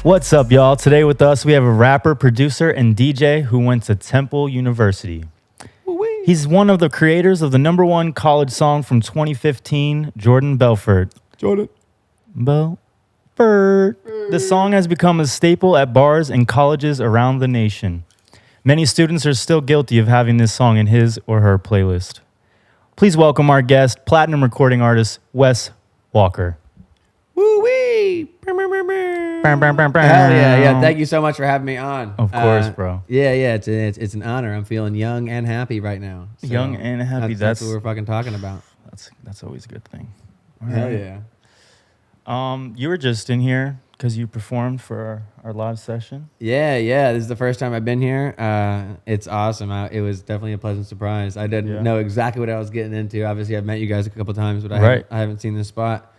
What's up, y'all? Today with us, we have a rapper, producer, and DJ who went to Temple University. Woo-wee. He's one of the creators of the #1 college song from 2015, Jordan Belfort. Jordan Belfort. The song has become a staple at bars and colleges around the nation. Many students are still guilty of having this song in his or her playlist. Please welcome our guest, platinum recording artist, Wes Walker. Woo-wee! Hell yeah. Thank you so much for having me on. Of course, bro. Yeah. It's an honor. I'm feeling young and happy right now. So Young and happy. That's what we're fucking talking about. That's always a good thing. Hell yeah. You were just in here because you performed for our live session. Yeah. This is the first time I've been here. It's awesome. It was definitely a pleasant surprise. I didn't know exactly what I was getting into. Obviously, I've met you guys a couple times, but I haven't seen this spot.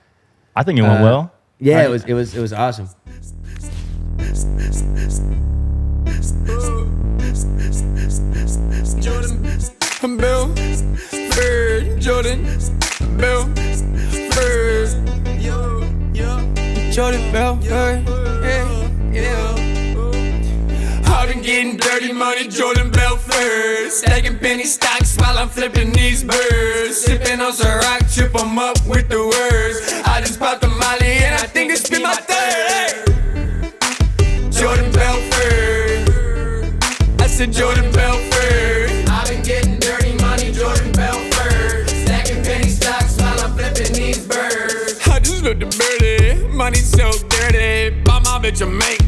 I think it went well. Yeah, it was awesome. Jordan Belfort, Jordan Belfort, Jordan Belfort, yeah. I've been getting dirty money, Jordan Belfort. Stacking penny stocks while I'm flipping these birds. Sipping on some rock, trip 'em up with the words. I just popped the molly and I think it's been my third. Hey. Jordan Belfort. I said Jordan Belfort. I've been getting dirty money, Jordan Belfort. Stacking penny stocks while I'm flipping these birds. I just looked at birdie, money so dirty. Buy my bitch a make.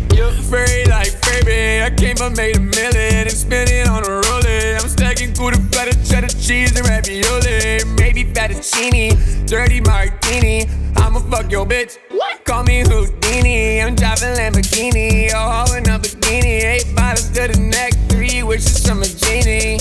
Furry like baby, I came up made a million and spent it on a rollie. I'm stacking Gouda, feta, cheddar cheese and ravioli. Maybe fettuccine, dirty martini. I'ma fuck your bitch. What? Call me Houdini. I'm driving Lamborghini, a hoe in a bikini. 8 bottles to the neck, 3 wishes from a genie.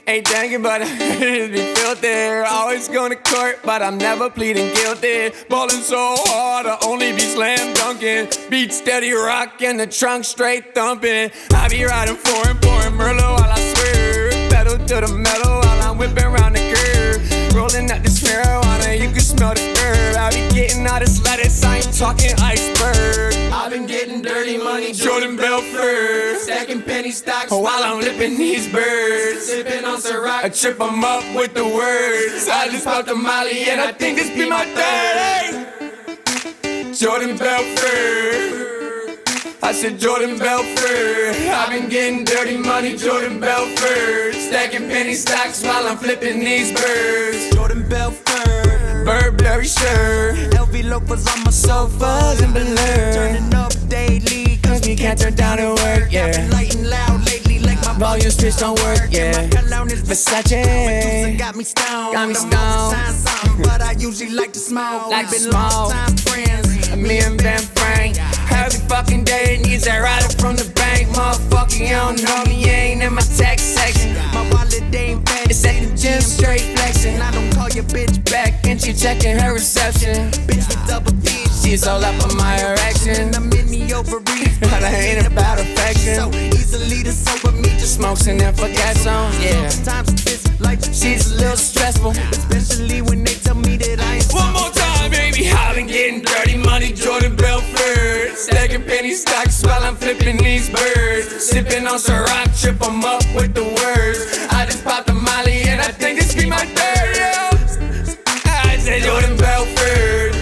Ain't thinking, but I heard be filthy. Always going to court, but I'm never pleading guilty. Ballin' so hard, I only be slam dunking. Beat steady, rock in the trunk, straight thumping. I be riding foreign, pouring Merlot while I swerve. Pedal to the metal while I'm whipping around the curve. Rolling up this marijuana, you can smell the herb. I be getting all this lettuce, I ain't talking iceberg. I've been getting dirty money, Jordan Belfort. Stacking penny stocks while I'm flipping these birds. Sipping on some rock, I trip 'em up with the words. I just popped a molly and I think this be my third. Hey. Jordan Belfort. I said Jordan Belfort. I've been getting dirty money, Jordan Belfort. Stacking penny stocks while I'm flipping these birds. Jordan Belfort. Burberry shirt. LV loafers on my sofas and blur. Turning up daily, cause we can't turn down the work, yeah. I've been lighting loud lately like my volume switch don't work, yeah. My cologne is Versace. Got me stoned. But I usually like to smoke. Like been long time friends. Me and Ben Frank. Every fucking day it needs that rider from the bank. Motherfucker, you don't know me, you ain't in my text section. My wallet ain't fat, it's at the gym straight flexing. I don't call your bitch back and she checking her reception. Bitch with double D's, she's all up on my erection. I'm in the overreach, but I ain't about affection. So easily to sober me, just smokes and then forget songs, yeah. Sometimes it's like she's a little stressful, especially when they tell me that I ain't. One more time, baby, I've been getting dirty money, Jordan Belfort. Stacking penny stocks while I'm flipping these birds. Sipping on some rock, trip 'em up with the words. I just popped a molly and I think this be my third, yeah. I said Jordan Belfort.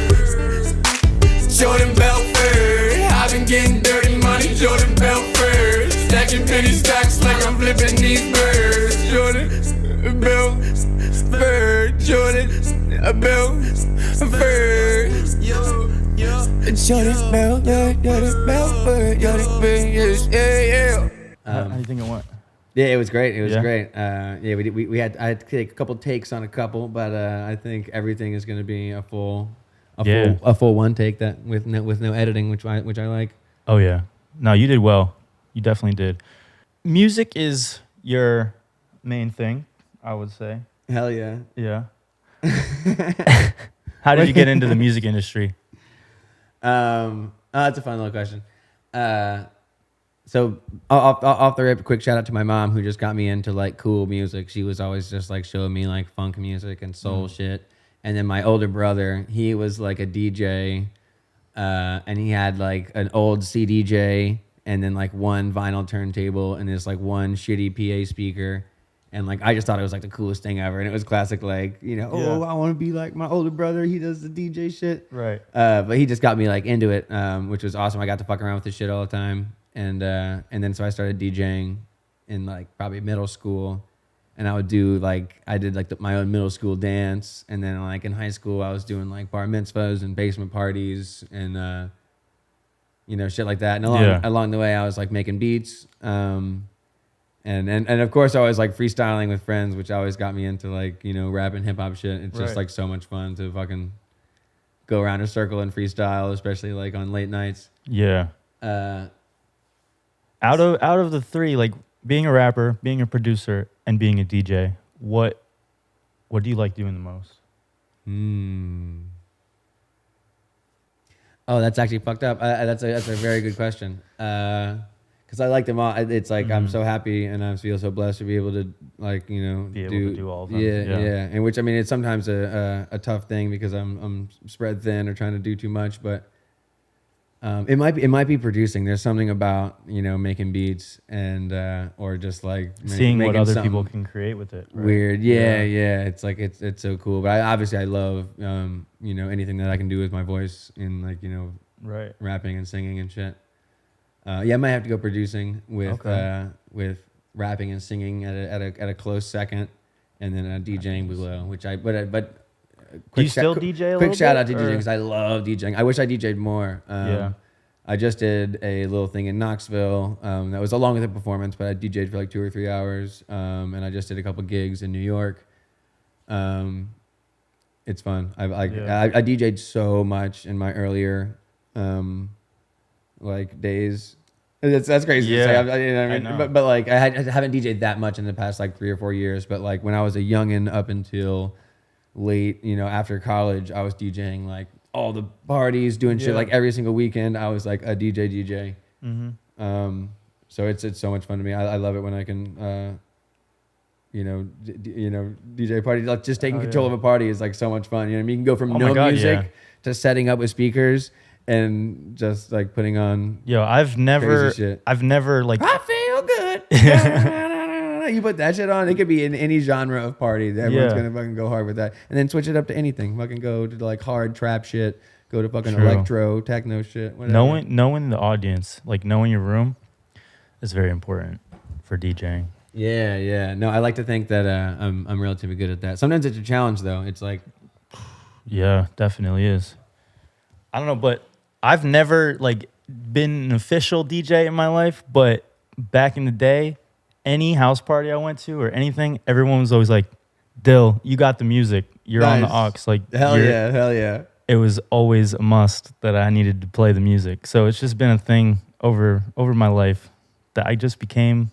Jordan Belfort. I've been getting dirty money, Jordan Belfort. Stacking penny stocks like I'm flipping these birds. Jordan Belfort. Jordan Belfort. Jordan Belfort, Jordan Belfort, yeah. How do you think it went? Yeah, it was great. It was great. We had I had to take a couple takes on a couple, but I think everything is going to be a full one take that with no editing, which I like. Oh yeah, no, you did well. You definitely did. Music is your main thing, I would say. Hell yeah. Yeah. How did you get into the music industry? That's a fun little question. So off the rip, quick shout out to my mom who just got me into like cool music. She was always just like showing me like funk music and soul shit. And then my older brother, he was like a DJ and he had like an old CDJ and then like one vinyl turntable and this like one shitty PA speaker. And like I just thought it was like the coolest thing ever, and it was classic like oh I want to be like my older brother. He does the DJ shit, Right. But he just got me like into it, which was awesome. I got to fuck around with this shit all the time, and then so I started DJing in like probably middle school, and I did like my own middle school dance, and then like in high school I was doing like bar mitzvahs and basement parties and shit like that. And along the way I was like making beats. And of course I was like freestyling with friends, which always got me into like, rap and hip hop shit. It's just like so much fun to fucking go around a circle and freestyle, especially like on late nights. Yeah. Out of the three, like being a rapper, being a producer, and being a DJ, what do you like doing the most? Oh, that's actually fucked up. That's a very good question. Because I like them all. It's like I'm so happy and I feel so blessed to be able to like be able to do all of them. Yeah. And which I mean, it's sometimes a tough thing because I'm spread thin or trying to do too much. But it might be producing. There's something about making beats and or just like seeing what other people can create with it. Right? Weird. Yeah. It's like it's so cool. But I love anything that I can do with my voice in like right, rapping and singing and shit. I might have to go producing with rapping and singing at a close second, and then DJing below. Do you still DJ a quick little shout bit, out to DJing because I love DJing. I wish I DJ'd more. I just did a little thing in Knoxville that was along with a performance, but I DJ'd for like 2 or 3 hours, and I just did a couple gigs in New York. It's fun. I DJ'd so much in my earlier like days. That's crazy to say. I mean? But like I haven't DJ'd that much in the past like 3 or 4 years. But like when I was a youngin' up until late, after college, I was DJing like all the parties, doing shit like every single weekend. I was like a DJ. Mm-hmm. So it's so much fun to me. I love it when I can DJ party. Like just taking control of a party is like so much fun. You can go from music to setting up with speakers. And just like putting on I've never like I feel good. You put that shit on, it could be in any genre of party. Everyone's gonna fucking go hard with that. And then switch it up to anything. Fucking go to like hard trap shit, go to fucking electro, techno shit, whatever. Knowing the audience, like knowing your room is very important for DJing. Yeah. No, I like to think that I'm relatively good at that. Sometimes it's a challenge though. It's like definitely is. I don't know, but I've never like been an official DJ in my life, but back in the day, any house party I went to or anything, everyone was always like, Dyl, you got the music. You're on the aux. Like hell yeah. It was always a must that I needed to play the music. So it's just been a thing over my life that I just became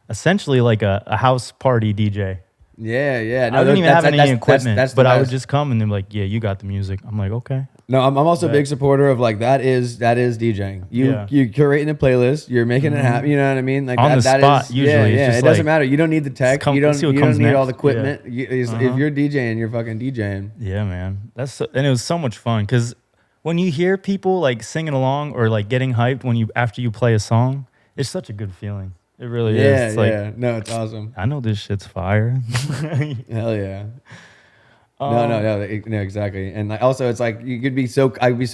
essentially like a house party DJ. Yeah. No, I didn't even have any equipment, but I would just come and they're like, yeah, you got the music. I'm like, okay. No, I'm also a big supporter of like that is DJing. You're curating a playlist. You're making it happen. You know what I mean? Like on the spot. Usually, it doesn't matter. You don't need the tech. You don't need all the equipment. If you're DJing, you're fucking DJing. Yeah, man. And it was so much fun because when you hear people like singing along or like getting hyped after you play a song, it's such a good feeling. It really is. It's like, no, it's awesome. I know this shit's fire. Hell yeah. No, exactly. And like, also, it's like I'd be so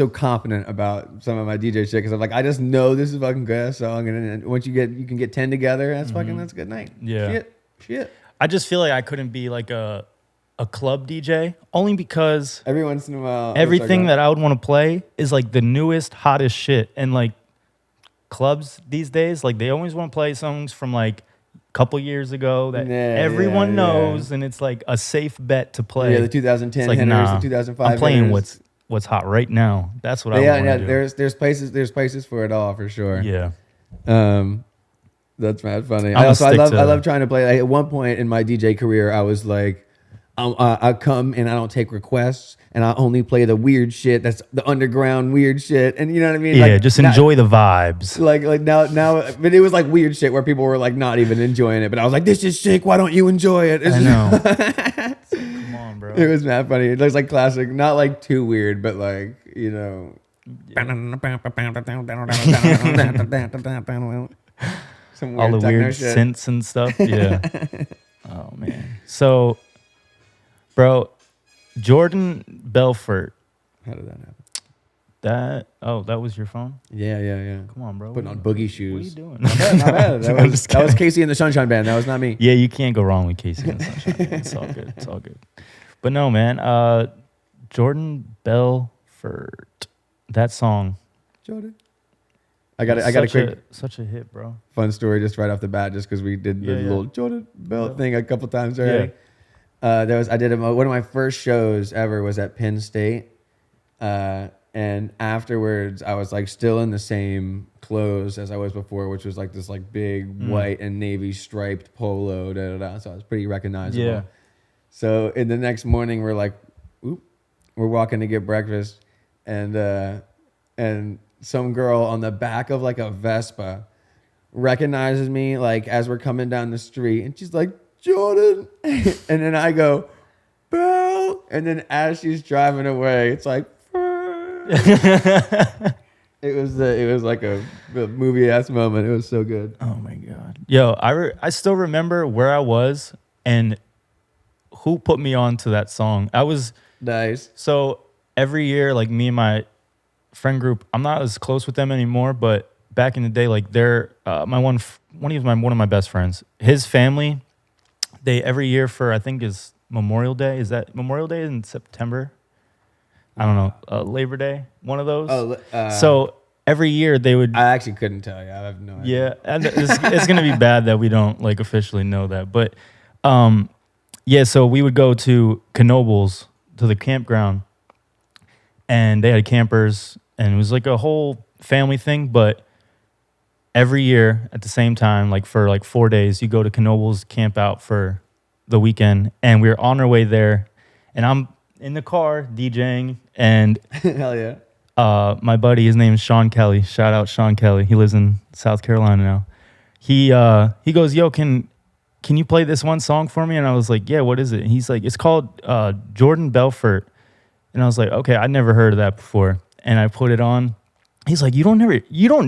confident about some of my DJ shit because I'm like, I just know this is fucking good song, and once you can get 10 together, that's a good night. Yeah, shit. I just feel like I couldn't be like a club DJ only because every once in a while, everything that I would want to play is like the newest, hottest shit, and like clubs these days, like they always want to play songs from like couple years ago that everyone knows, and it's like a safe bet to play. Yeah, the 2010 like, hitters, the 2005 I'm playing hitters. what's hot right now. That's what I want to do. There's places for it all for sure. Yeah. That's mad funny. I love trying to play. Like, at one point in my DJ career, I was like, I come and I don't take requests, and I only play the weird shit. That's the underground weird shit, and you know what I mean? Yeah, like, just enjoy the vibes. Like now, but it was like weird shit where people were like not even enjoying it. But I was like, this is sick. Why don't you enjoy it? I know. Come on, bro. It was mad funny. It looks like classic, not like too weird, but like Some All the techno weird shit. synths and stuff. Yeah. Oh man. So, bro, Jordan Belfort. How did that happen? That was your phone? Yeah. Come on, bro. Putting on boogie What are you shoes. doing? Not bad. That was Casey and the Sunshine Band. That was not me. Yeah, you can't go wrong with Casey and the Sunshine Band. It's all good. It's all good. But no, man. Jordan Belfort. That song. Jordan. I got a quick such a hit, bro. fun story just right off the bat, just because we did the little Jordan Bell thing a couple times already. Yeah. I did one of my first shows ever was at Penn State, and afterwards I was like still in the same clothes as I was before, which was like this like big white and navy striped polo. So I was pretty recognizable. Yeah. So in the next morning we're like, we're walking to get breakfast, and some girl on the back of like a Vespa recognizes me like as we're coming down the street, and she's like, Jordan. And then I go, Bell. And then as she's driving away, it's like, it was like a movie ass moment. It was so good. Oh my God. Yo, I still remember where I was and who put me on to that song. I was Nice. So every year, like me and my friend group, I'm not as close with them anymore, but back in the day, like they're one of my best friends. His family, they every year for I think is Memorial Day. Is that Memorial Day in September? I don't know. Labor Day, one of those. So every year they would. I actually couldn't tell you. I have no idea. Yeah, and it's gonna be bad that we don't like officially know that, but yeah. So we would go to Knoebels, to the campground, and they had campers, and it was like a whole family thing. But every year at the same time, like for like 4 days, you go to Knoebels, camp out for the weekend, and we were on our way there, and I'm in the car DJing, and Hell yeah. my buddy, his name is Sean Kelly. Shout out Sean Kelly. He lives in South Carolina now. He goes, yo, can you play this one song for me? And I was like, yeah, what is it? And he's like, it's called Jordan Belfort. And I was like, okay, I'd never heard of that before. And I put it on. He's like, you don't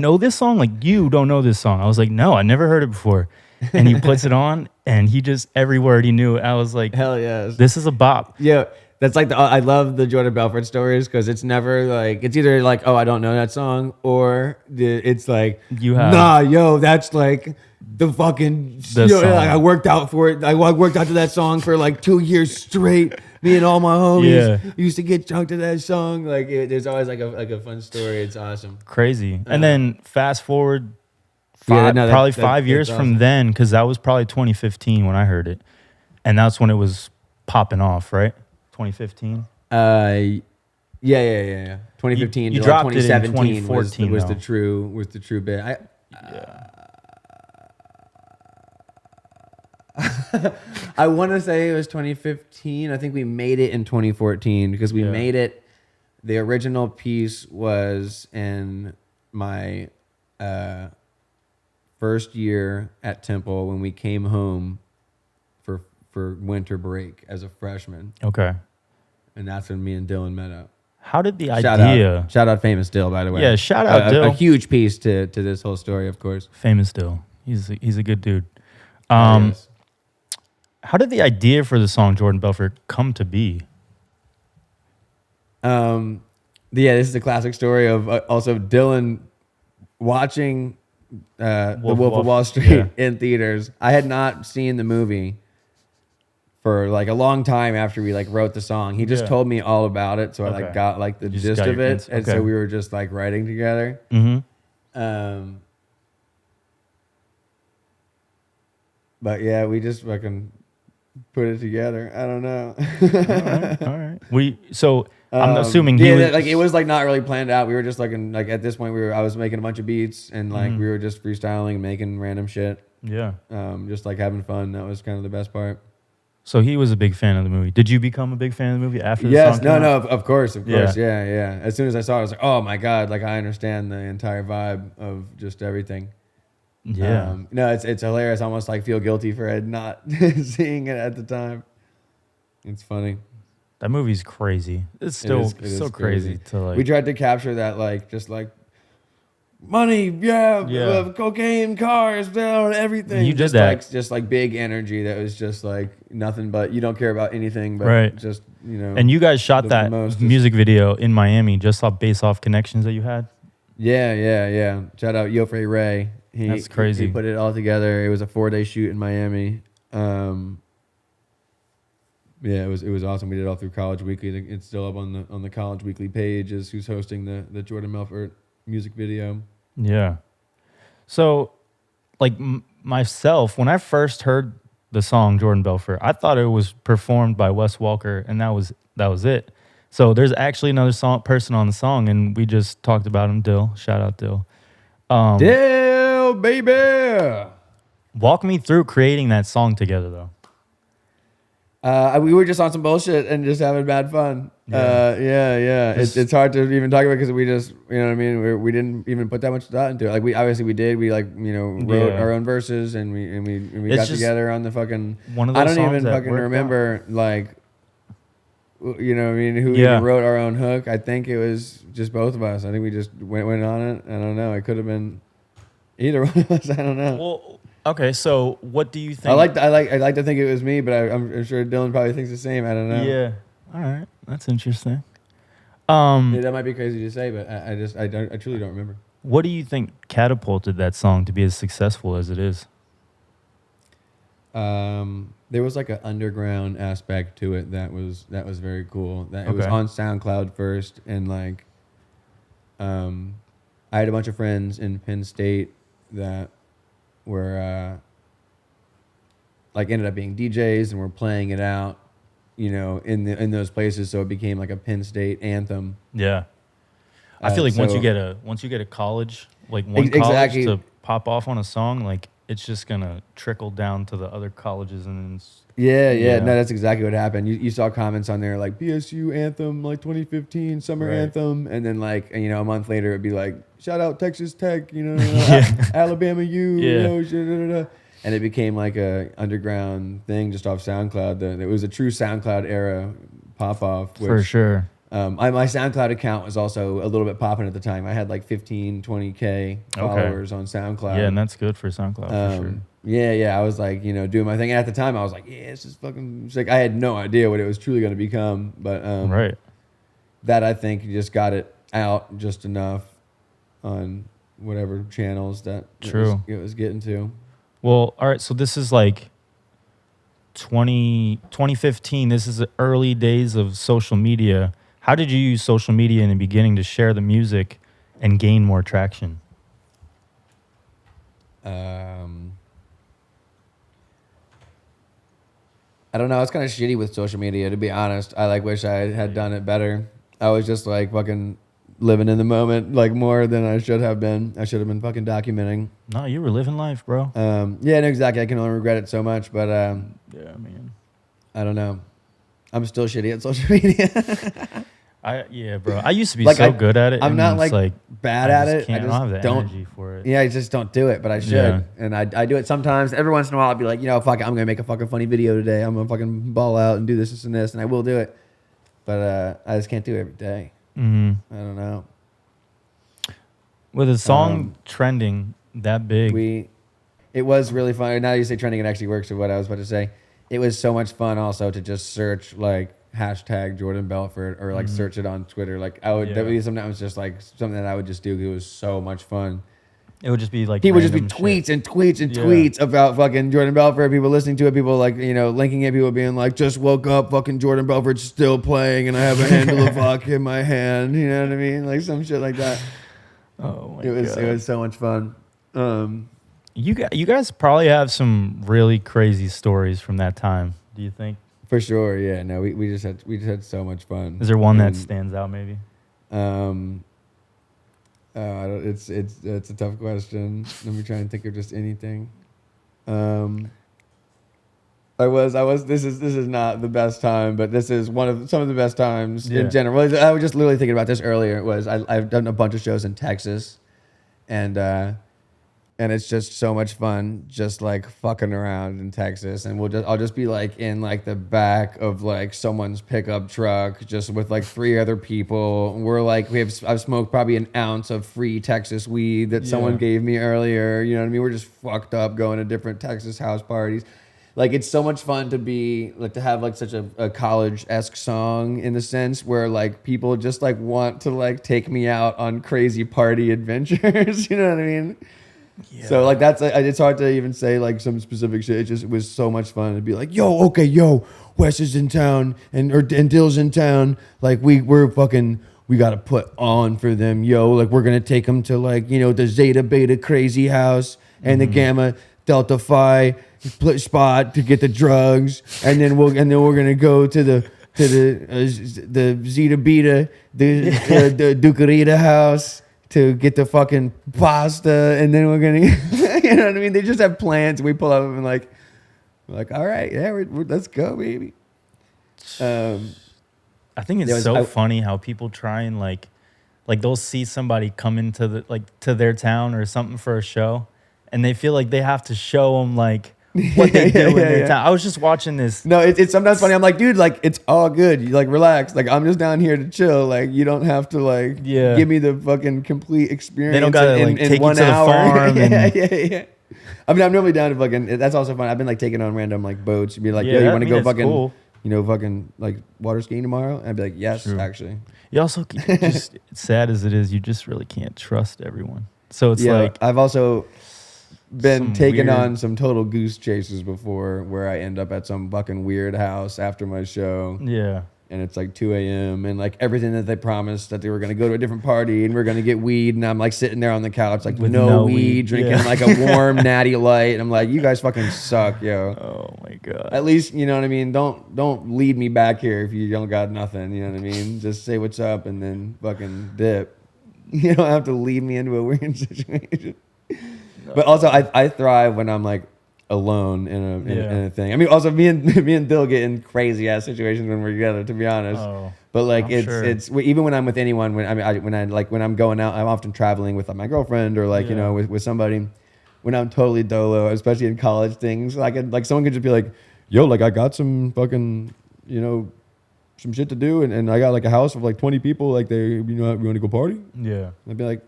know this song? Like, you don't know this song. I was like, no, I never heard it before. And he puts it on, and he just, every word he knew. I was like, Hell yes. this is a bop. Yeah. That's like I love the Jordan Belfort stories because it's never like, it's either like, oh, I don't know that song, or it's like, nah, yo, that's like the fucking, like I worked out for it. I worked out to that song for like 2 years straight. Me and all my homies used to get drunk to that song. Like there's always like a fun story. It's awesome. Crazy. And then fast forward probably 5 years from then, because that was probably 2015 when I heard it. And that's when it was popping off, right? 2015. Yeah. 2015 You to dropped like it in 2017 2014 was the true bit. I want to say it was 2015. I think we made it in 2014 because we made it. The original piece was in my first year at Temple when we came home for winter break as a freshman. Okay. And that's when me and Dylan met up. How did the idea... Shout out Famous Dyl, by the way. Yeah, shout out Dyl. A huge piece to this whole story, of course. Famous Dyl. He's a good dude. Yes. How did the idea for the song Jordan Belfort come to be? Yeah, this is a classic story of also Dylan watching The Wolf of Wall Street in theaters. I had not seen the movie for like a long time after we like wrote the song. He just told me all about it, so I like got like the gist of it, and so we were just like writing together. Mm-hmm. But yeah, we just fucking put it together. I don't know. All right. I'm assuming like it was like not really planned out. We were just like at this point I was making a bunch of beats and like we were just freestyling and making random shit. Yeah. Just like having fun. That was kind of the best part. So he was a big fan of the movie. Did you become a big fan of the movie after the song came out? Of course. Yeah. As soon as I saw it, I was like, oh my God, like I understand the entire vibe of just everything. Yeah. No, it's hilarious. I almost like feel guilty for not seeing it at the time. It's funny. That movie's crazy. It's still It is so crazy to like. We tried to capture that, like, just like money, cocaine, cars, everything. You did that. just like big energy that was just like nothing but you don't care about anything but Right. just, you know. And you guys shot the that most music video in Miami just off based off connections that you had. Yeah. Shout out Yofre Ray. That's crazy. He put it all together. It was a 4-day shoot in Miami. Yeah, it was awesome. We did it all through College Weekly. It's still up on the College Weekly page as who's hosting the Jordan Belfort music video. Yeah. So, like myself, when I first heard the song Jordan Belfort, I thought it was performed by Wes Walker, and that was it. So there's actually another person on the song, and we just talked about him, Dyl. Shout out Dyl. Dyl, baby. Walk me through creating that song together, though. We were just on some bullshit and just having bad fun. Yeah. It's hard to even talk about because we just, you know what I mean. We didn't even put that much thought into it. Like we did. We like, you know, wrote our own verses and we got together on the fucking. One of those I don't songs even that fucking worked remember like, you know what I mean, who even wrote our own hook. I think it was just both of us. I think we just went on it. I don't know. It could have been either one of us. I don't know. Well, okay, so what do you think? I like to think it was me, but I'm sure Dylan probably thinks the same. I don't know. Yeah. All right, that's interesting. Yeah, that might be crazy to say, but I truly don't remember. What do you think catapulted that song to be as successful as it is? There was like an underground aspect to it that was very cool. That it was on SoundCloud first, and like, I had a bunch of friends in Penn State that were like ended up being DJs and were playing it out, you know, in those places. So it became like a Penn State anthem. Yeah, I feel like once you get a college, like one college to pop off on a song, like it's just gonna trickle down to the other colleges and. Yeah. No, that's exactly what happened. You saw comments on there like PSU anthem, like 2015 summer anthem, and then like, you know, a month later it'd be like shout out Texas Tech, you know, Alabama U, you know, and it became like a underground thing just off SoundCloud. It was a true SoundCloud era pop off. For sure. My SoundCloud account was also a little bit popping at the time. I had like 20K followers on SoundCloud. Yeah, and that's good for SoundCloud for sure. Yeah. I was like, you know, doing my thing. And at the time, I was like, yeah, this is fucking sick. I had no idea what it was truly going to become. But that I think just got it out just enough on whatever channels that it was getting to. Well, all right. So this is like 2015. This is the early days of social media. How did you use social media in the beginning to share the music and gain more traction? I don't know. It's kind of shitty with social media, to be honest. I like wish I had done it better. I was just like fucking living in the moment like more than I should have been. I should have been fucking documenting. No, you were living life, bro. Yeah, no, exactly. I can only regret it so much, but yeah, man. I don't know. I'm still shitty at social media. Bro. I used to be so good at it. I'm not like bad at it. I don't have the energy for it. Yeah, I just don't do it, but I should. Yeah. And I do it sometimes. Every once in a while, I'll be like, you know, fuck it, I'm gonna make a fucking funny video today. I'm gonna fucking ball out and do this, and this, and I will do it. But I just can't do it every day. Mm-hmm. I don't know. With a song trending that big, it was really fun. Now you say trending, it actually works with what I was about to say. It was so much fun also to just search like hashtag Jordan Belfort or like search it on Twitter. Like that would be sometimes just like something that I would just do. It was so much fun. It would just be like people would just be tweets and tweets and tweets about fucking Jordan Belfort. People listening to it. People like, you know, linking it. People being like, just woke up, fucking Jordan Belfort's still playing, and I have a handle of vodka in my hand. You know what I mean? Like some shit like that. Oh my God. It was so much fun. You guys probably have some really crazy stories from that time. Do you think? For sure, yeah. No, we just had so much fun. Is there one that stands out, maybe? It's a tough question. Let me try and think of just anything. This is not the best time, but this is some of the best times in general. I was just literally thinking about this earlier. I've done a bunch of shows in Texas, and and it's just so much fun, just like fucking around in Texas. And I'll just be like in like the back of like someone's pickup truck, just with like 3 other people. I've smoked probably an ounce of free Texas weed that someone gave me earlier. You know what I mean? We're just fucked up going to different Texas house parties. Like, it's so much fun to be like, to have like such a college-esque song in the sense where like people just like want to like take me out on crazy party adventures. You know what I mean? Yeah. So like it's hard to even say like some specific shit. It was so much fun to be like, yo, Wes is in town and Dyl's in town. Like we gotta put on for them, yo. Like we're gonna take them to like, you know, the Zeta Beta crazy house and the Gamma Delta Phi spot to get the drugs, and then we're gonna go to the Zeta Beta, the Ducarita house to get the fucking pasta, and then we're gonna, you know what I mean? They just have plans. We pull up and like all right, yeah, let's go, baby. I think it's funny how people try and like they'll see somebody come into to their town or something for a show, and they feel like they have to show them like what they do in their town. I was just watching this. No, it's sometimes funny. I'm like, dude, like it's all good. You like relax. Like I'm just down here to chill. Like you don't have to like give me the fucking complete experience. They don't gotta in take 1 you to hour. the farm. Yeah. I mean, I'm normally down to fucking. That's also fun. I've been like taking on random like boats. You'd be like, yo, you want to go fucking, cool. you know, fucking like water skiing tomorrow? And I'd be like, yes, actually. You also just sad as it is, you just really can't trust everyone. So it's like I've also been taken weird on some total goose chases before where I end up at some fucking weird house after my show. Yeah. And it's like 2 a.m. and like everything that they promised that they were going to go to a different party and we're going to get weed. And I'm like sitting there on the couch, like with no weed, drinking like a warm natty light. And I'm like, you guys fucking suck, yo. Oh my God. At least, you know what I mean? Don't lead me back here if you don't got nothing. You know what I mean? Just say what's up and then fucking dip. You don't have to lead me into a weird situation. But also, I thrive when I'm like alone in a thing. I mean, also me and Dyl get in crazy ass situations when we're together, to be honest. But like it's even when I'm with anyone, when I'm going out, I'm often traveling with like my girlfriend or like you know with somebody. When I'm totally dolo, especially in college things, like someone could just be like, "Yo, like I got some fucking you know some shit to do, and I got like a house of like 20 people, like we want to go party." Yeah, I'd be like,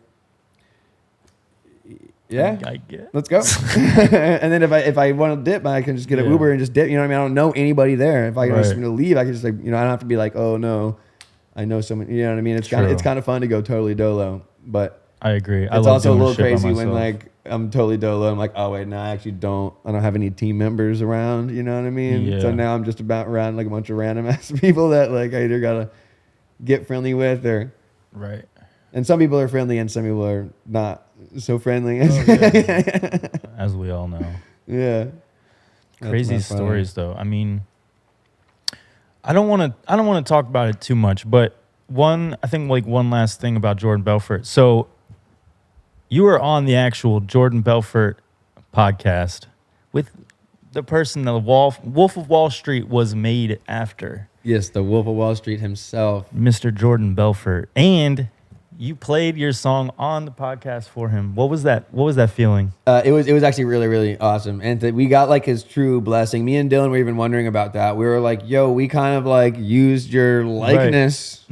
yeah, I get. Let's go. And then if I want to dip, I can just get an Uber and just dip. You know what I mean? I don't know anybody there. If I just want to leave, I can just like I don't have to be like, oh no, I know someone. You know what I mean? It's kind of fun to go totally dolo, but I agree. It's also a little crazy when like I'm totally dolo. I'm like, oh wait, no, I don't have any team members around. You know what I mean? Yeah. So now I'm just about around like a bunch of random ass people that like I either gotta get friendly with or right. And some people are friendly and some people are not so friendly. As we all know. Yeah. Crazy stories though. I mean, I don't want to talk about it too much, but one last thing about Jordan Belfort. So you were on the actual Jordan Belfort podcast with the person the Wolf of Wall Street was made after. Yes, the Wolf of Wall Street himself. Mr. Jordan Belfort. And you played your song on the podcast for him. What was that feeling? It was actually really, really awesome. And we got like his true blessing. Me and Dylan were even wondering about that. We were like, yo, we kind of like used your likeness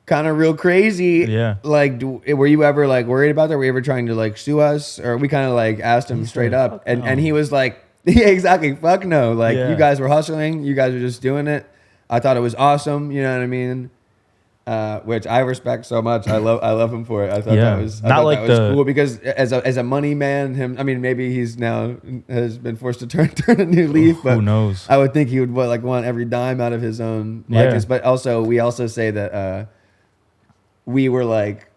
kind of real crazy. Yeah. Like, were you ever like worried about that? Were you ever trying to like sue us? Or we kind of like asked him straight up. And he was like, yeah, exactly. Fuck no. Like you guys were hustling. You guys were just doing it. I thought it was awesome. You know what I mean? Which I respect so much. I love him for it. I thought that was cool because as a money man, maybe he's now has been forced to turn a new leaf. But who knows? I would think he would want every dime out of his own likeness. But also we also say that we were like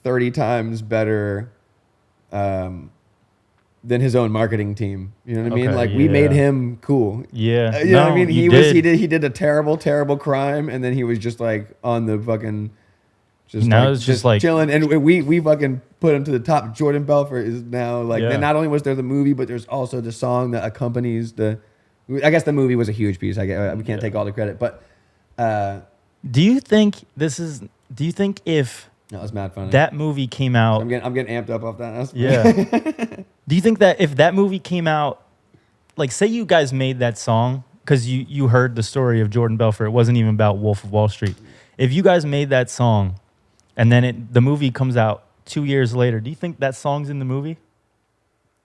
30 times better than his own marketing team. You know what I mean? Like we made him cool. Yeah. You know what I mean? He did a terrible crime and then he was just like on the fucking just like chilling and we fucking put him to the top. Jordan Belfort is now like not only was there the movie, but there's also the song that accompanies I guess the movie was a huge piece. We can't take all the credit, but do you think if That was mad funny. That movie came out. I'm getting amped up off that. That's Yeah. Do you think that if that movie came out, like say you guys made that song because you heard the story of Jordan Belfort, it wasn't even about Wolf of Wall Street. If you guys made that song and then the movie comes out 2 years later, do you think that song's in the movie?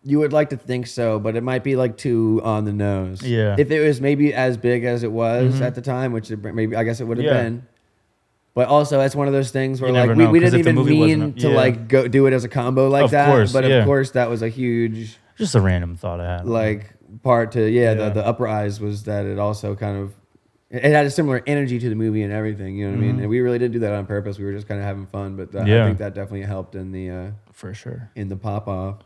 You would like to think so, but it might be like too on the nose. Yeah. If it was maybe as big as it was at the time, which maybe I guess it would have Yeah. been. But also, it's one of those things where You like never know, we 'cause didn't if the even movie mean wasn't to like go do it as a combo like Of that. course, But yeah. of course, that was a huge Just a random thought I had. like part to yeah. Yeah. The uprise was that it also kind of it had a similar energy to the movie and everything. You know what I mean? And we really didn't do that on purpose. We were just kind of having fun. But I Yeah. think that definitely helped in the For sure. pop off.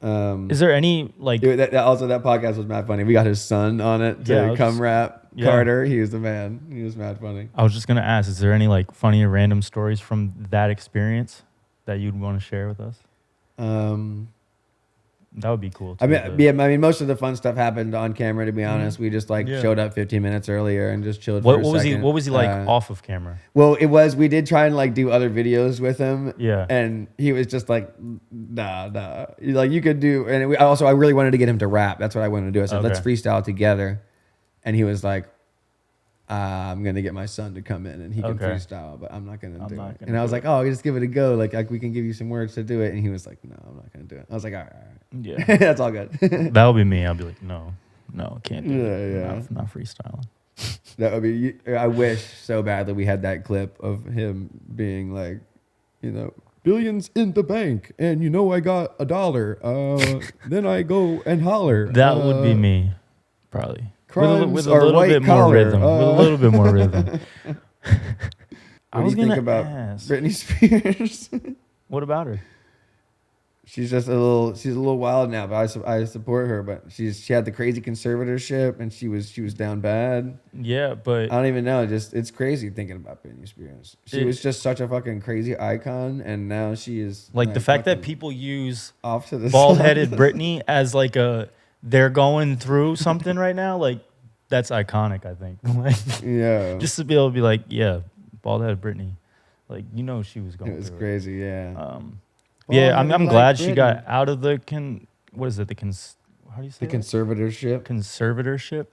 Is there any like Dude, that podcast was mad funny. We got his son on it to Yeah, I was come just- rap. yeah. Carter, he was the man. He was mad funny. I was just gonna ask, is there any like funny or random stories from that experience that you'd want to share with us? That would be cool. I too, mean, but- yeah, I mean, most of the fun stuff happened on camera. To be honest, we just like Yeah. showed up 15 minutes earlier and just chilled. What for a was he? second. What was he like off of camera? Well, it was. We did try and like do other videos with him. Yeah. And he was just like, nah. Like you could do. And I really wanted to get him to rap. That's what I wanted to do. I said, let's Okay. freestyle together. And he was like, I'm gonna get my son to come in and he can Okay. freestyle, but I'm not gonna do not it. gonna And I was do like, oh, just give it a go. Like we can give you some words to do it. And he was like, no, I'm not gonna do it. I was like, all right. Yeah, That's all good. that would be me. I'll be like, no, can't do it. Yeah. Not freestyling. That would be. I wish so bad that we had that clip of him being like, billions in the bank, and I got $1. Then I go and holler. That would be me, probably. Crimes with a are little white bit more collar. rhythm. With a little bit more rhythm. What do you think about Britney Spears? What about her? She's a little wild now, but I support her. But she had the crazy conservatorship, and she was down bad. Yeah, but I don't even know. It's crazy thinking about Britney Spears. She was just such a fucking crazy icon, and now she is like the fact that fucking people use off to the bald-headed Britney as like they're going through something right now, like that's iconic, I think. Like Yeah, just to be able to be like, yeah, bald-headed Britney, like she was going. it was through crazy. Yeah, Yeah, I'm Bald-headed glad like she got out of the what is it? How do you say the conservatorship. conservatorship?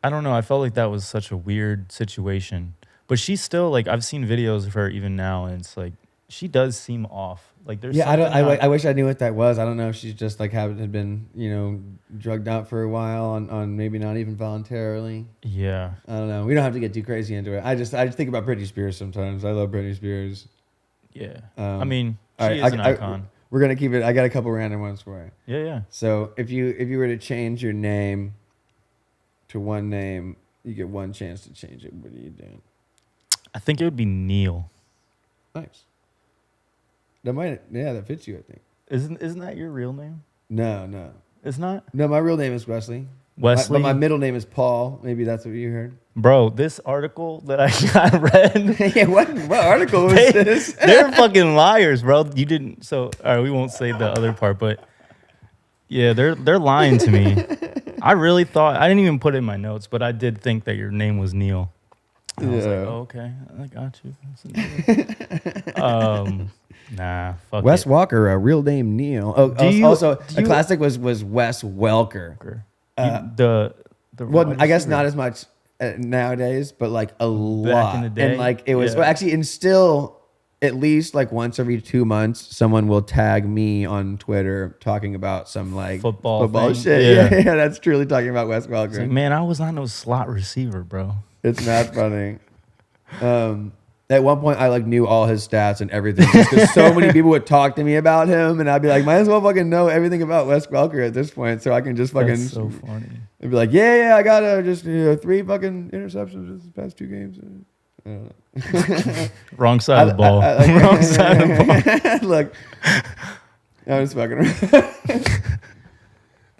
I don't know. I felt like that was such a weird situation. But she's still like, I've seen videos of her even now, and it's like she does seem off. Like there's Yeah, something I wish I knew what that was. I don't know if she's just like had been drugged out for a while on maybe not even voluntarily. Yeah. I don't know. We don't have to get too crazy into it. I just think about Britney Spears sometimes. I love Britney Spears. Yeah. I mean, she All is right, an icon. We're gonna keep it. I got a couple random ones for you. Yeah. So if you were to change your name to one name, you get one chance to change it. What are you doing? I think it would be Neil. Nice. That fits you. I think. Isn't that your real name? No. It's not? No, my real name is Wesley. Wesley? But my middle name is Paul. Maybe that's what you heard. Bro, this article that I read. Yeah, what article was this? They're fucking liars, bro. You didn't. So, all right, we won't say the other part, but yeah, they're lying to me. I really thought, I didn't even put it in my notes, but I did think that your name was Neil. And I was like, oh, okay, I got you. Nah, fuck Wes it. Walker, a real name Neil. Oh, also a classic was Wes Walker. Well, I guess not as much nowadays, but like a lot. in the day? And like it was Yeah. well, actually, and still at least like once every 2 months, someone will tag me on Twitter talking about some like Football thing? shit. Yeah. Yeah, that's truly talking about Wes Walker. It's like, man, I was not no slot receiver, bro. It's not funny. At one point, I like knew all his stats and everything because so many people would talk to me about him, and I'd be like, might as well fucking know everything about Wes Walker at this point, so I can just fucking. That's so funny. I'd be like, yeah, I got just 3 fucking interceptions this past 2 games. I don't know. Wrong side of the ball. Wrong side of the ball. Look, I was fucking around.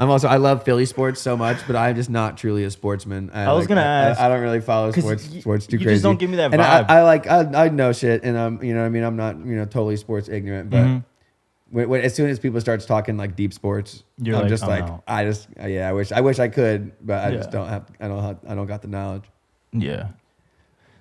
I love Philly sports so much, but I'm just not truly a sportsman. I was gonna ask. I don't really follow 'Cause sports too you crazy. just don't give me that and vibe. I know shit, and I'm not totally sports ignorant, but when as soon as people starts talking like deep sports, You're I'm like, just I'm like out. I wish I could, but I just Yeah. don't have I don't got the knowledge. Yeah.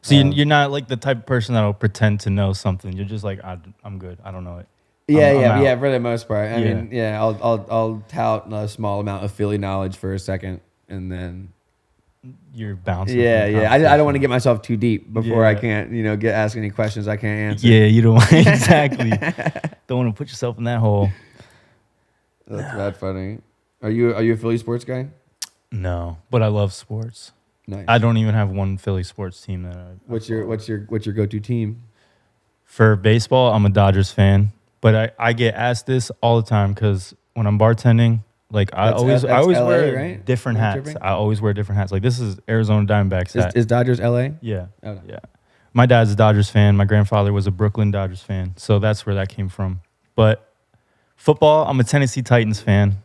So you're not like the type of person that'll pretend to know something. You're just like, I'm good. I don't know it. I'm out. For the most part. I Yeah. mean, I'll tout a small amount of Philly knowledge for a second, and then You're bouncing. I don't want to get myself too deep before I Yeah. can't ask any questions I can't answer. Yeah, you don't exactly. Don't want to put yourself in that hole. That's that funny. Are you a Philly sports guy? No, but I love sports. Nice. I don't even have one Philly sports team that What's your go-to team? For baseball, I'm a Dodgers fan, but I get asked this all the time because when I'm bartending, like I always LA, wear right? different Am I hats. tripping? I always wear different hats. Like this is Arizona Diamondbacks hat. Is Dodgers LA? Yeah, Oh, no. yeah. My dad's a Dodgers fan. My grandfather was a Brooklyn Dodgers fan, so that's where that came from. But football, I'm a Tennessee Titans fan,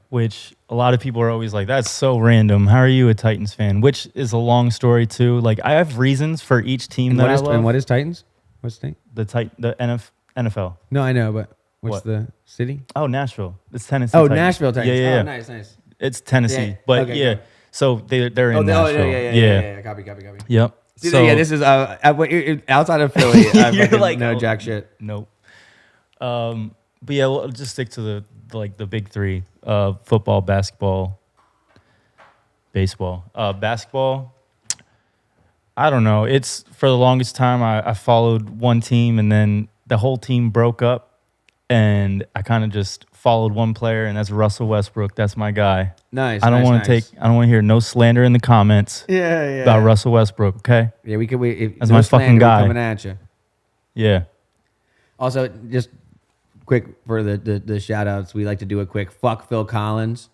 which a lot of people are always like, that's so random. How are you a Titans fan? Which is a long story too. Like I have reasons for each team And that what I is love. and what is Titans? What's the thing? The NFL. No, I know, but what's What? the city? Oh, Nashville. It's Tennessee. Oh, Titans. Nashville Titans. Yeah. Oh, nice. It's Tennessee, Yeah. but Okay, yeah. cool. So they're in Oh, Nashville. yeah. Copy. Yep. See, So this is outside of Philly. I You're fucking like, know oh. jack shit. nope. But yeah, we'll just stick to the big three: football, basketball, baseball. Basketball. I don't know. It's for the longest time I followed one team, and then the whole team broke up, and I kind of just followed one player, and that's Russell Westbrook. That's my guy. Nice. I don't want to I don't want to hear no slander in the comments Yeah. about Russell Westbrook. Okay. Yeah, we could. That's my fucking guy. Coming at you. Yeah. Also, just quick for the shout outs, we like to do a quick fuck Phil Collins.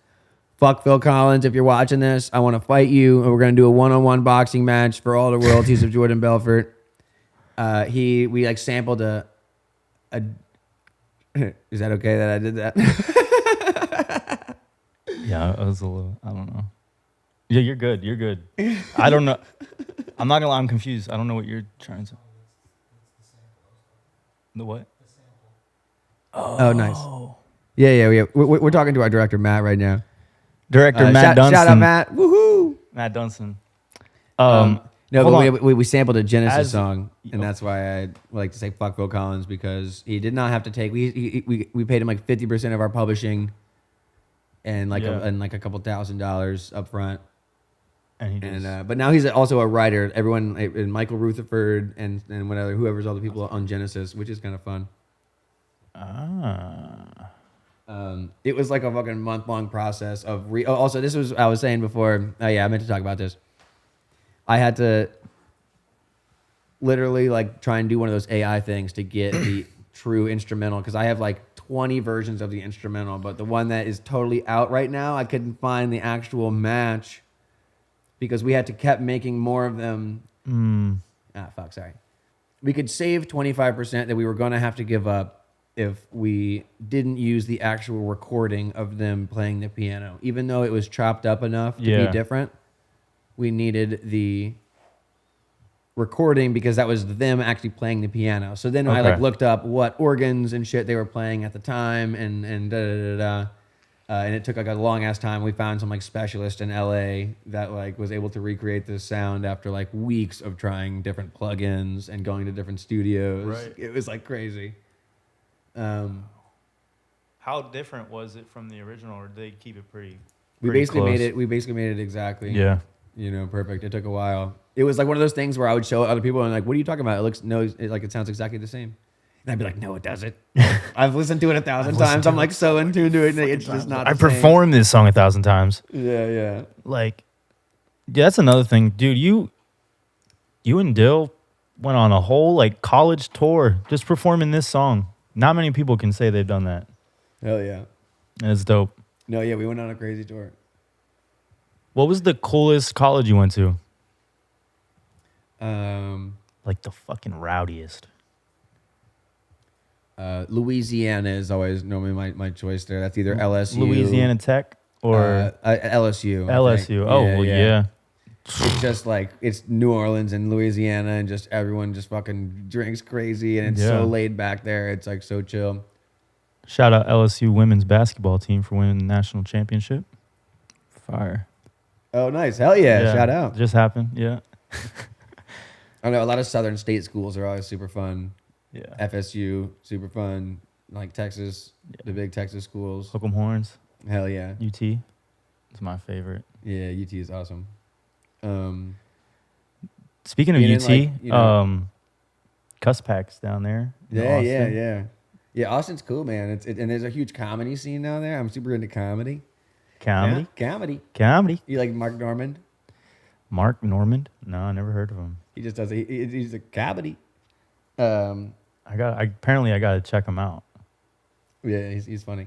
Fuck Phil Collins. If you're watching this, I want to fight you, and we're going to do a one-on-one boxing match for all the royalties of Jordan Belfort. We like sampled a. Is that okay that I did that? Yeah, I was a little. I don't know. Yeah, you're good. You're good. I don't know. I'm not gonna lie. I'm confused. I don't know what you're trying to. The what? Oh, nice. Yeah. We're talking to our director Matt right now. Director Matt Dunson. Shout out Matt. Woohoo. Matt Dunson. No, hold but on. we sampled a Genesis As- song, and that's why I like to say fuck Phil Collins, because he did not have to take. We paid him like 50% of our publishing, and like Yeah. a couple $1,000 up front. And he just. And but now he's also a writer. Everyone and Michael Rutherford and whoever's all the people on Genesis, which is kind of fun. It was like a fucking month-long process of also, this was I was saying before. Oh yeah, I meant to talk about this. I had to literally like try and do one of those AI things to get the true instrumental, because I have like 20 versions of the instrumental, but the one that is totally out right now, I couldn't find the actual match because we had to kept making more of them. Sorry. We could save 25% that we were going to have to give up if we didn't use the actual recording of them playing the piano. Even though it was chopped up enough to be different, we needed the recording because that was them actually playing the piano. So then I like looked up what organs and shit they were playing at the time, and and it took like a long ass time. We found some like specialist in LA that like was able to recreate this sound after like weeks of trying different plugins and going to different studios. Right. It was like crazy. How different was it from the original, or did they keep it pretty? We basically made it exactly. Yeah. Perfect. It took a while. It was like one of those things where I would show other people and like, what are you talking about? It sounds exactly the same. And I'd be like, no, it doesn't. I've listened to it 1,000 times. I'm like so in tune to it. It's just not the I same. performed this song 1,000 times. Yeah. Like, yeah, that's another thing, dude. You and Dyl went on a whole like college tour just performing this song. Not many people can say they've done that. Hell yeah. And it's dope. No, yeah, we went on a crazy tour. What was the coolest college you went to? Like the fucking rowdiest. Louisiana is always normally my choice there. That's either LSU, Louisiana Tech or LSU. I LSU. think. Oh, well, yeah. It's just like it's New Orleans and Louisiana, and just everyone just fucking drinks crazy, and it's so laid back there. It's like so chill. Shout out LSU women's basketball team for winning the national championship. Fire. Oh, nice. Hell yeah. Shout out. Just happened. Yeah. I don't know. A lot of Southern state schools are always super fun. Yeah. FSU, super fun. Like Texas, the big Texas schools. Hook 'em horns. Hell yeah. UT. It's my favorite. Yeah, UT is awesome. Speaking of being in, UT, like, you know- Cuss Packs down there. in Yeah, yeah, Austin. yeah. Yeah, Austin's cool, man. And there's a huge comedy scene down there. I'm super into comedy. Comedy. Yeah, comedy. Comedy. You like Mark Normand? Mark Normand? No, I never heard of him. He just does. He's a comedy. Apparently I gotta check him out. Yeah, he's funny.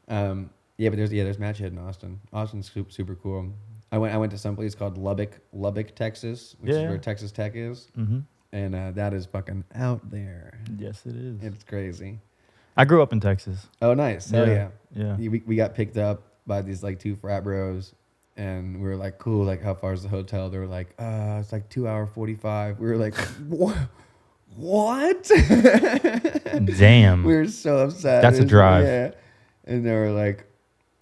Yeah, but there's Match Head in Austin. Austin's super cool. I went to some place called Lubbock, Texas, which is Yeah. where Texas Tech is, Mm-hmm. and that is fucking out there. Yes, it is. It's crazy. I grew up in Texas. Oh, nice. Hell yeah. Yeah. We got picked up by these like two frat bros, and we were like, cool. Like, how far is the hotel? They were like, it's like 2 hour 45. We were like, what? Damn. We were so upset. That's a drive. Yeah. And they were like,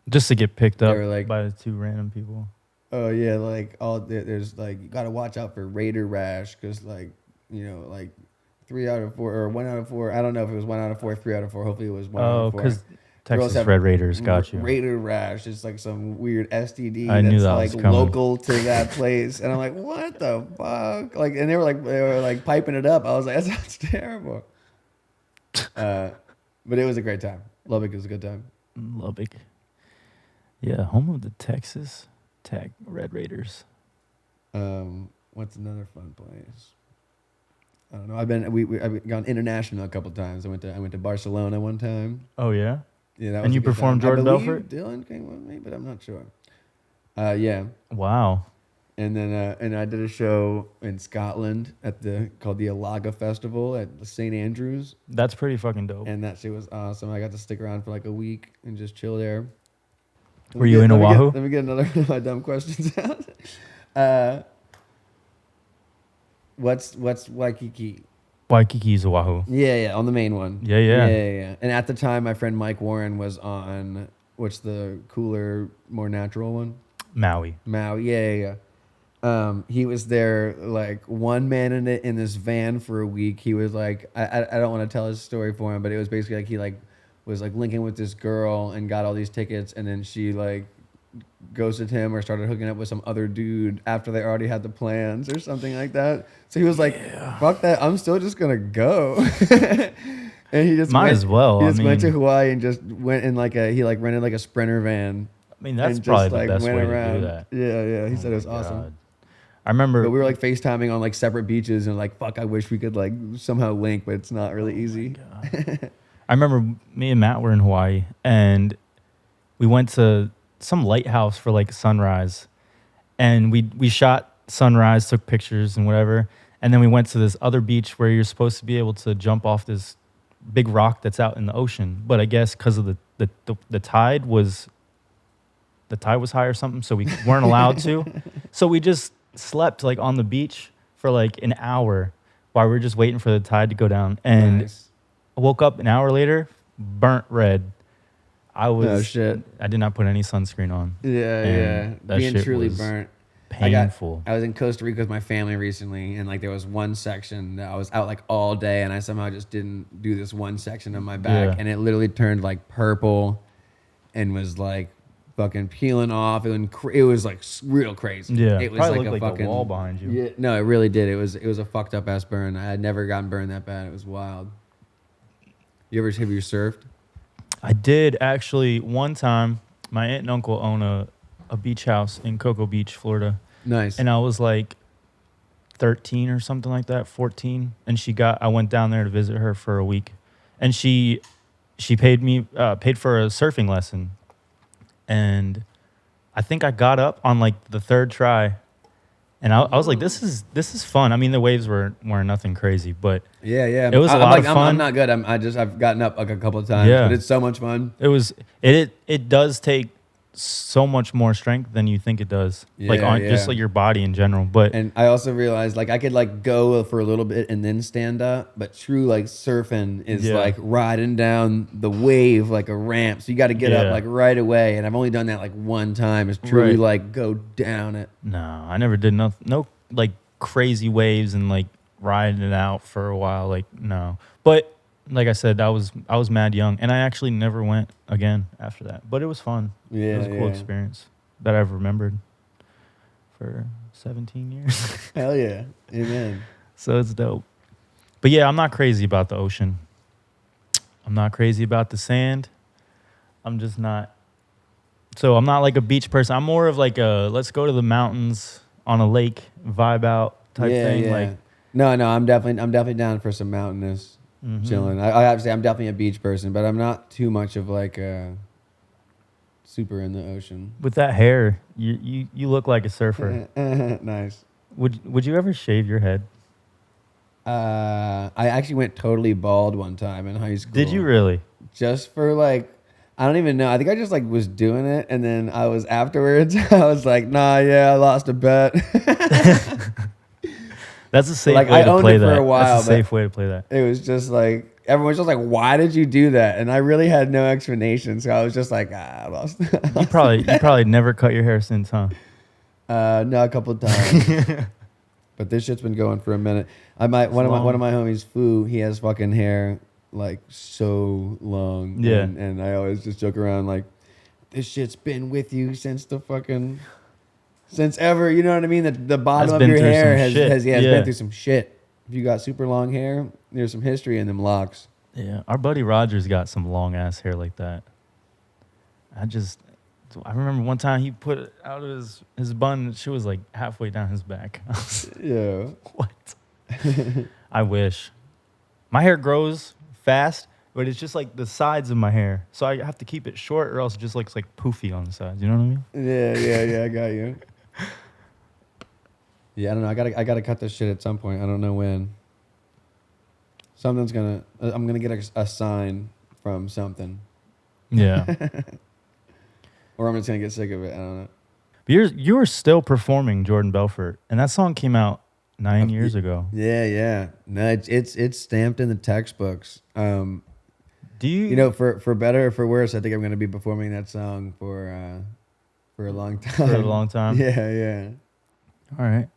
Just to get picked They up were like- by the two random people. oh yeah, like there's like, you gotta watch out for Raider rash, because like, you know, like 3 out of 4 or 1 out of 4. I don't know if it was 1 out of 4, 3 out of 4. Hopefully it was 1 out Oh, of 4. because Texas have Red Raiders got you. Raider rash is like some weird STD I knew that's that like was coming. local to that place, and I'm like, what the fuck? Like, and they were like piping it up. I was like, that sounds terrible. But it was a great time. Lubbock was a good time. Lubbock. Yeah, home of the Texas Tech Red Raiders. What's another fun place? I don't know. I've gone international a couple times. I went to Barcelona one time. Oh yeah. Yeah, that was And you a good performed time. Jordan I believe Belfort? Dylan came with me, but I'm not sure. Yeah. Wow. And then and I did a show in Scotland called the Alaga Festival at St. Andrews, That's pretty fucking dope. and that shit was awesome. I got to stick around for like a week and just chill there. Were you in Oahu? Let me get another of my dumb questions out. What's Waikiki? Waikiki's Oahu. Yeah, on the main one. Yeah. yeah. And at the time, my friend Mike Warren was on what's the cooler, more natural one? Maui. Maui. Yeah. He was there like one man in this van for a week. He was like, I don't want to tell his story for him, but it was basically like he like was like linking with this girl and got all these tickets, and then she like ghosted him or started hooking up with some other dude after they already had the plans or something like that. So he was like, fuck that, I'm still just gonna go. And he just Might as well, He I just went to mean- Hawaii and just went in he rented like a Sprinter van. I mean, that's and probably just, the best way to do that. Yeah. He Oh said it was my awesome. God. I remember. But we were like FaceTiming on like separate beaches and like, fuck, I wish we could like somehow link, but it's not really easy. I remember me and Matt were in Hawaii, and we went to some lighthouse for like sunrise, and we shot sunrise, took pictures and whatever, and then we went to this other beach where you're supposed to be able to jump off this big rock that's out in the ocean, but I guess because of the tide was high or something, so we weren't allowed to. So we just slept like on the beach for like an hour while we were just waiting for the tide to go down, and Nice. I woke up an hour later, burnt red. Oh, shit. I did not put any sunscreen on. Yeah. And that Being shit truly was burnt. Painful. I was in Costa Rica with my family recently, and like there was one section that I was out like all day, and I somehow just didn't do this one section on my back, Yeah. and it literally turned like purple, and was like fucking peeling off. It was like real crazy. Yeah, it was probably like looked a like fucking a wall behind you. Yeah, no, it really did. It was a fucked up ass burn. I had never gotten burned that bad. It was wild. Have you surfed? I did actually one time. My aunt and uncle own a beach house in Cocoa Beach, Florida, Nice. and I was like 13 or something like that, 14, and I went down there to visit her for a week, and she paid for a surfing lesson, and I think I got up on like the third try, and I was like, this is fun. I mean, the waves weren't nothing crazy, but Yeah. It was a lot of fun. I'm not good. I've gotten up like a couple of times, Yeah. but it's so much fun. it does take so much more strength than you think it does, like Yeah, on just yeah. like your body in general. But And I also realized like I could like go for a little bit and then stand up, but true like surfing is Yeah. like riding down the wave like a ramp. So you got to get up Yeah. like right away. And I've only done that like one time. Is truly Right. like go down it. no, I never did no like crazy waves and like riding it out for a while. Like, no. But like I said, I was mad young, and I actually never went again after that. But it was fun. Yeah, it was a cool experience that I've remembered for 17 years. Hell yeah. Amen. So it's dope. But yeah, I'm not crazy about the ocean. I'm not crazy about the sand. I'm just not. So I'm not like a beach person. I'm more of like a let's go to the mountains on a lake, vibe out type thing. Yeah. Like, no, I'm definitely down for some mountainous chilling. I have to say I'm definitely a beach person, but I'm not too much of like a super in the ocean. with that hair, you look like a surfer. Nice. Would you ever shave your head? I actually went totally bald one time in high school. Did you really? Just for like, I don't even know. I think I just like was doing it, and then I was afterwards. I was like, nah, yeah, I lost a bet. That's a safe Like, way I to owned play it for that. a while, That's a safe way to play that. It was just like everyone's just like, why did you do that? And I really had no explanation, so I was just like, I lost. You probably never cut your hair since, huh? No, a couple of times. But this shit's been going for a minute. One of my homies, Fu, he has fucking hair like so long. Yeah. And I always just joke around like, this shit's been with you since ever. You know what I mean? The bottom of your hair has been through some shit. If you got super long hair, there's some history in them locks. Yeah, our buddy Roger's got some long ass hair like that. I remember one time he put it out of his bun. She was like halfway down his back. Yeah. What? I wish. My hair grows fast, but it's just like the sides of my hair. So I have to keep it short or else it just looks like poofy on the sides. You know what I mean? Yeah, I got you. Yeah, I don't know. I gotta cut this shit at some point. I don't know when. I'm gonna get a sign from something. Yeah. Or I'm just gonna get sick of it. I don't know. But you were still performing Jordan Belfort, and that song came out 9 years ago. Yeah. No, it's stamped in the textbooks. Do you? You know, for better or for worse, I think I'm gonna be performing that song for a long time. For a long time? Yeah. All right.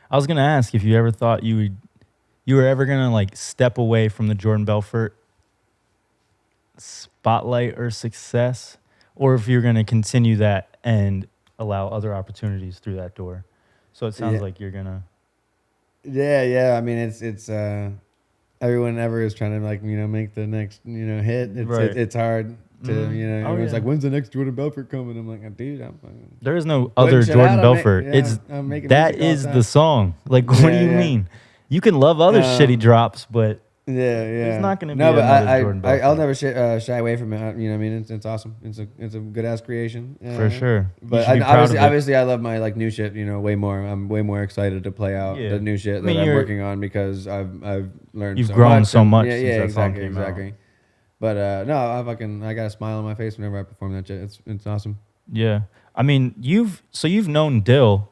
I was gonna ask if you ever thought you were ever gonna like step away from the Jordan Belfort spotlight or success, or if you're gonna continue that and allow other opportunities through that door. So it sounds like you're gonna. Yeah. I mean, it's everyone ever is trying to like make the next hit. It's hard to everyone's like, when's the next Jordan Belfort coming? I'm like, dude, there is no other Jordan Belfort. I'm making that music all is the the time. song. Like, what do you mean? You can love other shitty drops, but yeah. There's not going to be but another Jordan Belfort. I'll never shy away from it. You know what I mean? It's awesome. It's a good ass creation. For sure. But obviously, I love my like new shit. Way more. I'm way more excited to play out the new shit that I'm working on because I've learned. You've grown so much. Yeah, since that song came exactly. out. But no, I got a smile on my face whenever I perform that shit. It's awesome. Yeah, I mean, you've known Dyl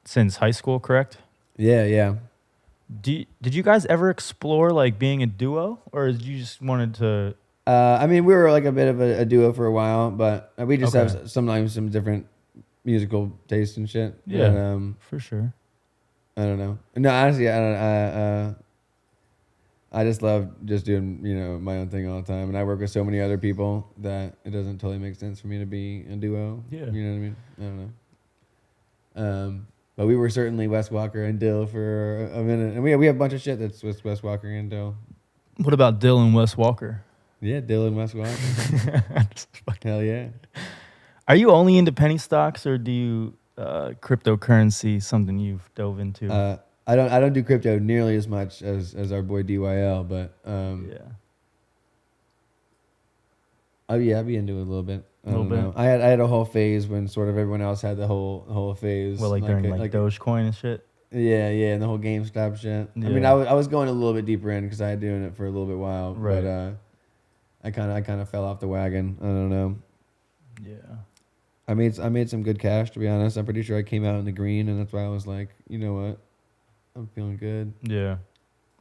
since high school, correct? Yeah. Did you guys ever explore like being a duo, or did you just wanted to? I mean, we were like a bit of a duo for a while, but we just have sometimes some different musical tastes and shit. Yeah, for sure. I don't know. No, honestly, I just love just doing my own thing all the time, and I work with so many other people that it doesn't totally make sense for me to be a duo. Yeah, you know what I mean. I don't know. But we were certainly Wes Walker and Dyl for a minute, and we have a bunch of shit that's with Wes Walker and Dyl. What about Dyl and Wes Walker? Yeah, Dyl and Wes Walker. Hell yeah. Are you only into penny stocks, or do you cryptocurrency something you've dove into? I don't do crypto nearly as much as our boy DYL, but I'd be into it a little bit. I don't know. I had a whole phase when sort of everyone else had the whole phase. Well, like during like Dogecoin and shit. Yeah, and the whole GameStop shit. Yeah. I mean, I was going a little bit deeper in because I had doing it for a little bit while, right. But I kind of fell off the wagon. I don't know. Yeah. I made some good cash, to be honest. I'm pretty sure I came out in the green, and that's why I was like, you know what, I'm feeling good. Yeah.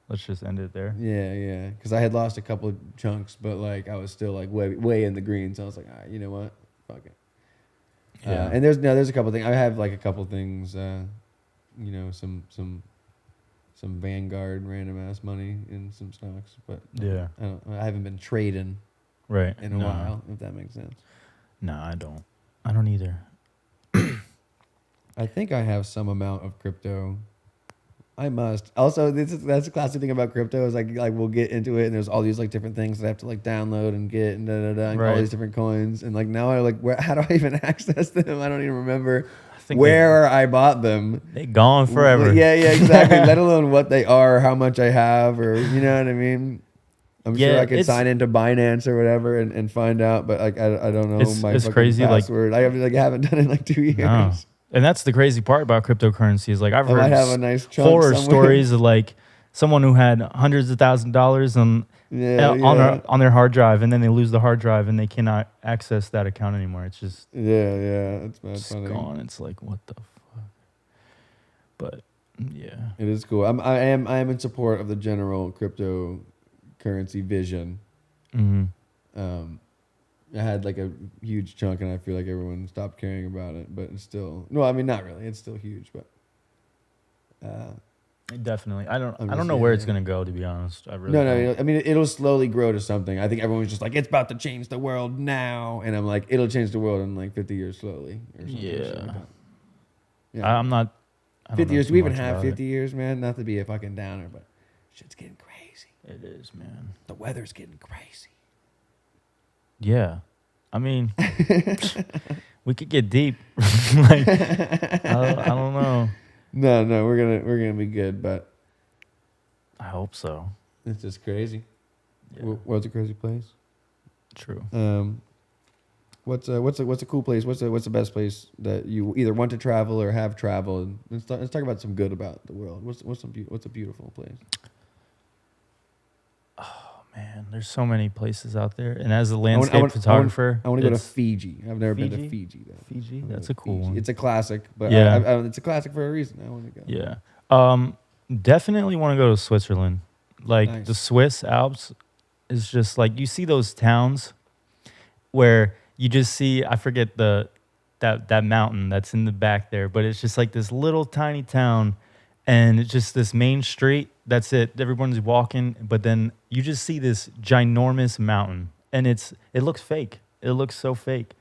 Let's just end it there. Yeah. Because I had lost a couple of chunks, but like I was still like way in the green. So I was like, all right, you know what? Fuck it. Yeah. And there's a couple things. I have like a couple things some Vanguard random ass money in some stocks, but Yeah. I haven't been trading Right. in a while, if that makes sense. No, I don't. I don't either. I think I have some amount of crypto. I must. Also, that's a classic thing about crypto is like we'll get into it and there's all these like different things that I have to like download and get and and all these different coins and like now I like how do I even access them? I don't even remember where I bought them. They gone forever. Yeah, exactly. Let alone what they are, how much I have, or you know what I mean. I'm sure I could sign into Binance or whatever and find out, but like I don't know my it's fucking crazy, password. I haven't done it in like 2 years. No. And that's the crazy part about cryptocurrency is like I've I might heard have a nice chunk horror somewhere. stories of like someone who had hundreds of $1,000s on their hard drive and then they lose the hard drive and they cannot access that account anymore. It's just it's mad it's funny. gone. It's like what the fuck. But yeah, it is cool. I am in support of the general cryptocurrency vision. Mm-hmm. I had like a huge chunk, and I feel like everyone stopped caring about it. But it's still not really. It's still huge, but definitely. I don't know where it's gonna go. To be honest, I really no. I mean, it'll slowly grow to something. I think everyone's just like, it's about to change the world now, and I'm like, it'll change the world in like 50 years slowly or something. Yeah. Yeah. I'm not. 50 years. Do we even have 50 years, man? Not to be a fucking downer, but shit's getting crazy. It is, man. The weather's getting crazy. Yeah, I mean, we could get deep. Like, I don't know. No, we're gonna be good, but I hope so. it's just crazy. Yeah. What's a crazy place? True. What's a cool place? What's the best place that you either want to travel or have traveled? Let's talk about some good about the world. What's a beautiful place? Man, there's so many places out there. And as a landscape photographer, I want to go to Fiji. I've never been to Fiji. Though. Fiji, that's a cool one. It's a classic, but it's a classic for a reason. I want to go. Yeah. Definitely want to go to Switzerland. Like the Swiss Alps is just like you see those towns where you just see, I forget that mountain that's in the back there, but it's just like this little tiny town and it's just this main street. That's it. Everyone's walking, but then you just see this ginormous mountain and it looks fake. It looks so fake.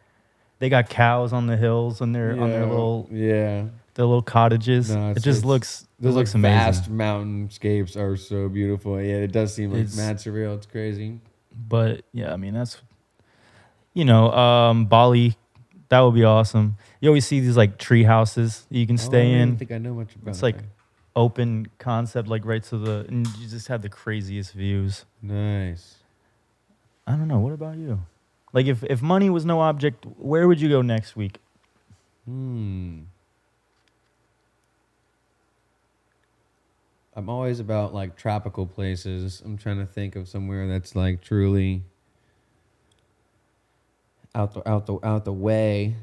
They got cows on the hills on their little their little cottages. No, it just looks amazing. Vast mountainscapes are so beautiful. Yeah, it does seem like mad surreal. It's crazy. But yeah, I mean that's Bali, that would be awesome. You always see these like tree houses that you can stay in. I don't think I know much about it. It's like open concept, like right to and you just have the craziest views. Nice. I don't know. What about you? Like if money was no object, where would you go next week? I'm always about like tropical places. I'm trying to think of somewhere that's like truly out the way.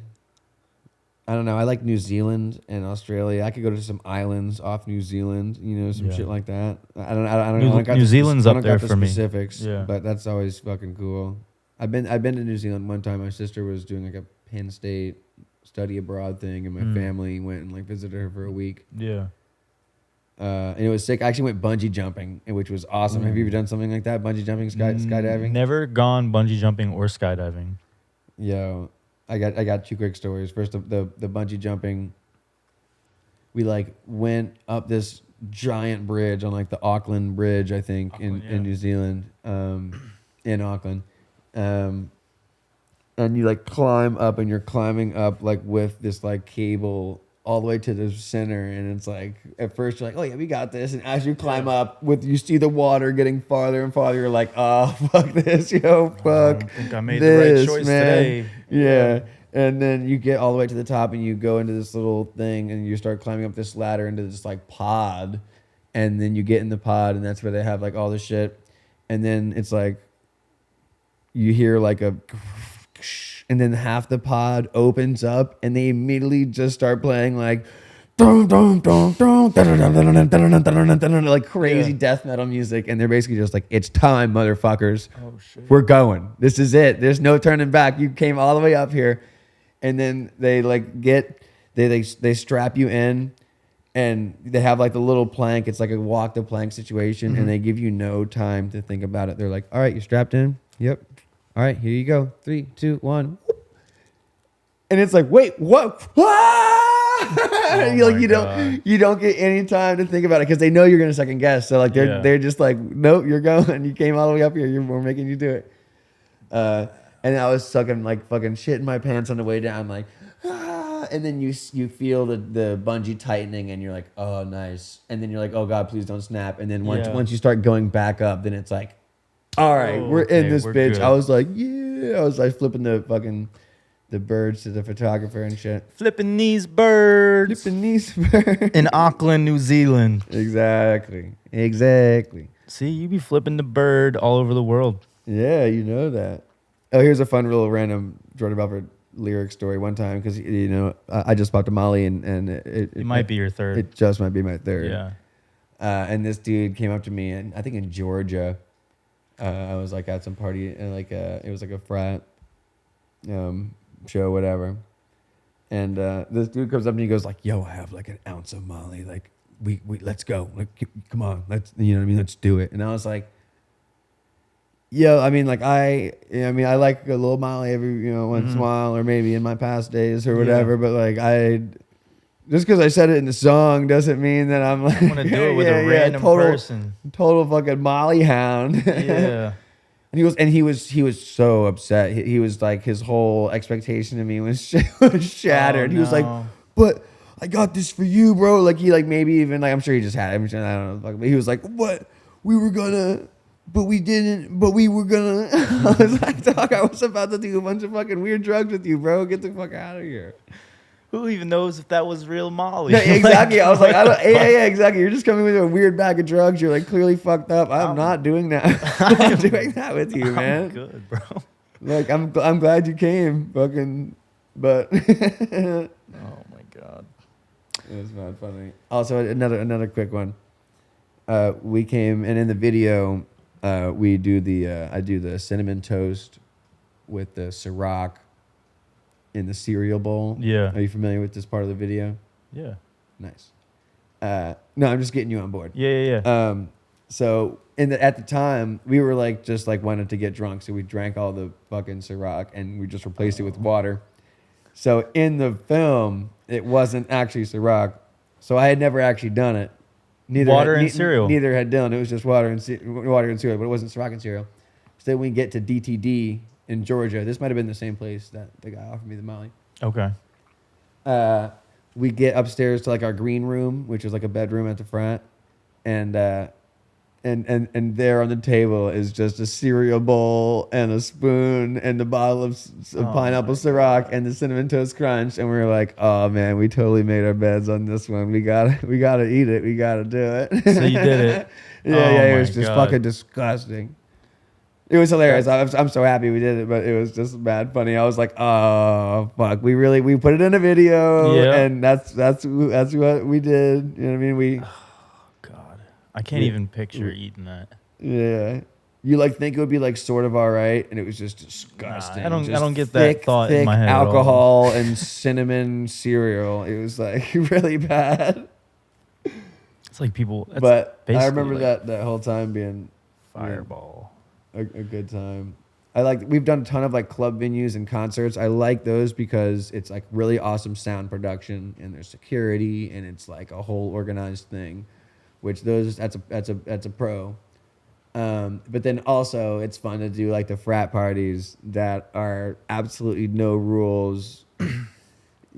I don't know. I like New Zealand and Australia. I could go to some islands off New Zealand, some shit like that. I don't know. New Zealand's up there for me. Specifics, but that's always fucking cool. I've been to New Zealand one time. My sister was doing like a Penn State study abroad thing, and my family went and like visited her for a week. Yeah. And it was sick. I actually went bungee jumping, which was awesome. Have you ever done something like that? Bungee jumping, skydiving? Never gone bungee jumping or skydiving. Yo, I got two quick stories. First, the bungee jumping. We like went up this giant bridge on like the Auckland Bridge, I think, in New Zealand, in Auckland, and you like climb up, and you're climbing up like with this like cable all the way to the center, and it's like at first you're like, oh yeah, we got this, and as you climb up, you see the water getting farther and farther, you're like, oh fuck this, yo, fuck. I think I made the right choice today. Yeah. And then you get all the way to the top, and you go into this little thing, and you start climbing up this ladder into this like pod, and then you get in the pod, and that's where they have like all the shit, and then it's like you hear like a. And then half the pod opens up, and they immediately just start playing like like crazy death metal music, and they're basically just like, "It's time, motherfuckers! Oh shit, we're going. This is it. There's no turning back. You came all the way up here." And then they like they strap you in, And they have like the little plank. It's like a walk the plank situation, and they give you no time to think about it. They're like, "All right, you're strapped in. Yep. All right, here you go. 3, 2, 1." And it's like, "Wait, what?" You don't get any time to think about it because they know you're gonna second guess. So like they're just like, "Nope, you're going. You came all the way up here. We're making you do it." And I was sucking like fucking shit in my pants on the way down, like. And then you feel the bungee tightening, and you're like, oh, nice. And then you're like, oh God, please don't snap. And then once you start going back up, then it's like, all right, we're in this bitch. Good. I was like, yeah. I was like flipping the birds to the photographer and shit. Flipping these birds. In Auckland, New Zealand. Exactly. See, you be flipping the bird all over the world. Yeah, you know that. Oh, here's a fun, real random Jordan Belfort lyric story one time, because I just popped a Molly, and it might be your third. It just might be my third. Yeah. And this dude came up to me, and I think in Georgia, I was like at some party, and like it was like a frat show, whatever. And this dude comes up and he goes like, "Yo, I have like an ounce of Molly. Like we let's go. Like come on, let's let's do it." And I was like, "Yo, I mean, like I like a little Molly every once in a while, or maybe in my past days or whatever. But like just because I said it in the song doesn't mean that I'm like, I want to do it with a random person, total fucking Molly hound." Yeah. And he was so upset. He was like, his whole expectation of me was shattered. Oh, he was like, "But I got this for you, bro." Like he like maybe even like I'm sure he just had it. I don't know. But he was like, "What? We were gonna." But we didn't, but we were gonna. I was like, "Dog, I was about to do a bunch of fucking weird drugs with you, bro. Get the fuck out of here." Who even knows if that was real Molly? Yeah, exactly. I was like, yeah, exactly. You're just coming with a weird bag of drugs. You're like clearly fucked up. I'm not doing that. I'm not doing that with you, man. I'm good, bro. Like, I'm glad you came, fucking, but. Oh my God. It was not funny. Also, another quick one. We came, and in the video, we do I do the cinnamon toast with the Ciroc in the cereal bowl. Yeah. Are you familiar with this part of the video? Yeah. Nice. No, I'm just getting you on board. Yeah. So at the time, we were like just like wanted to get drunk, so we drank all the fucking Ciroc and we just replaced it with water. So in the film, it wasn't actually Ciroc. So I had never actually done it. Water and cereal. Neither had Dylan. It was just water and cereal, but it wasn't Ciroc and cereal. So then we get to DTD in Georgia. This might have been the same place that the guy offered me the Molly. Okay. We get upstairs to like our green room, which is like a bedroom at the front, and there on the table is just a cereal bowl and a spoon and a bottle of pineapple Ciroc and the cinnamon toast crunch, and we were like, "Oh man, we totally made our beds on this one. We gotta eat it. We gotta do it." So you did it. Yeah. It was just fucking disgusting. It was hilarious. I'm so happy we did it, but it was just bad funny. I was like, "Oh fuck, we put it in a video, and that's what we did." You know what I mean? God, I can't even picture eating that. Yeah, you like think it would be like sort of all right, and it was just disgusting. I don't get that thought in my head. Alcohol and cinnamon cereal. It was like really bad. It's like people. But I remember like that whole time being Fireball. A good time. We've done a ton of like club venues and concerts. I like those because it's like really awesome sound production and there's security and it's like a whole organized thing, which that's a pro. But then also it's fun to do like the frat parties that are absolutely no rules.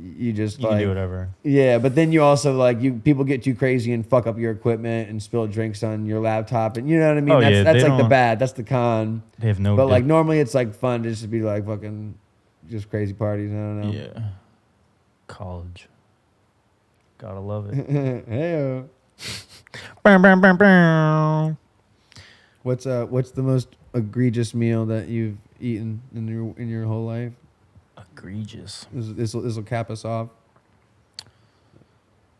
You just can do whatever. Yeah, but then you also like people get too crazy and fuck up your equipment and spill drinks on your laptop, and you know what I mean. That's like the bad. That's the con. They have no. But like normally it's like fun to just be like fucking, just crazy parties. I don't know. Yeah. College. Gotta love it. Hey. What's the most egregious meal that you've eaten in your whole life? Egregious. This will cap us off.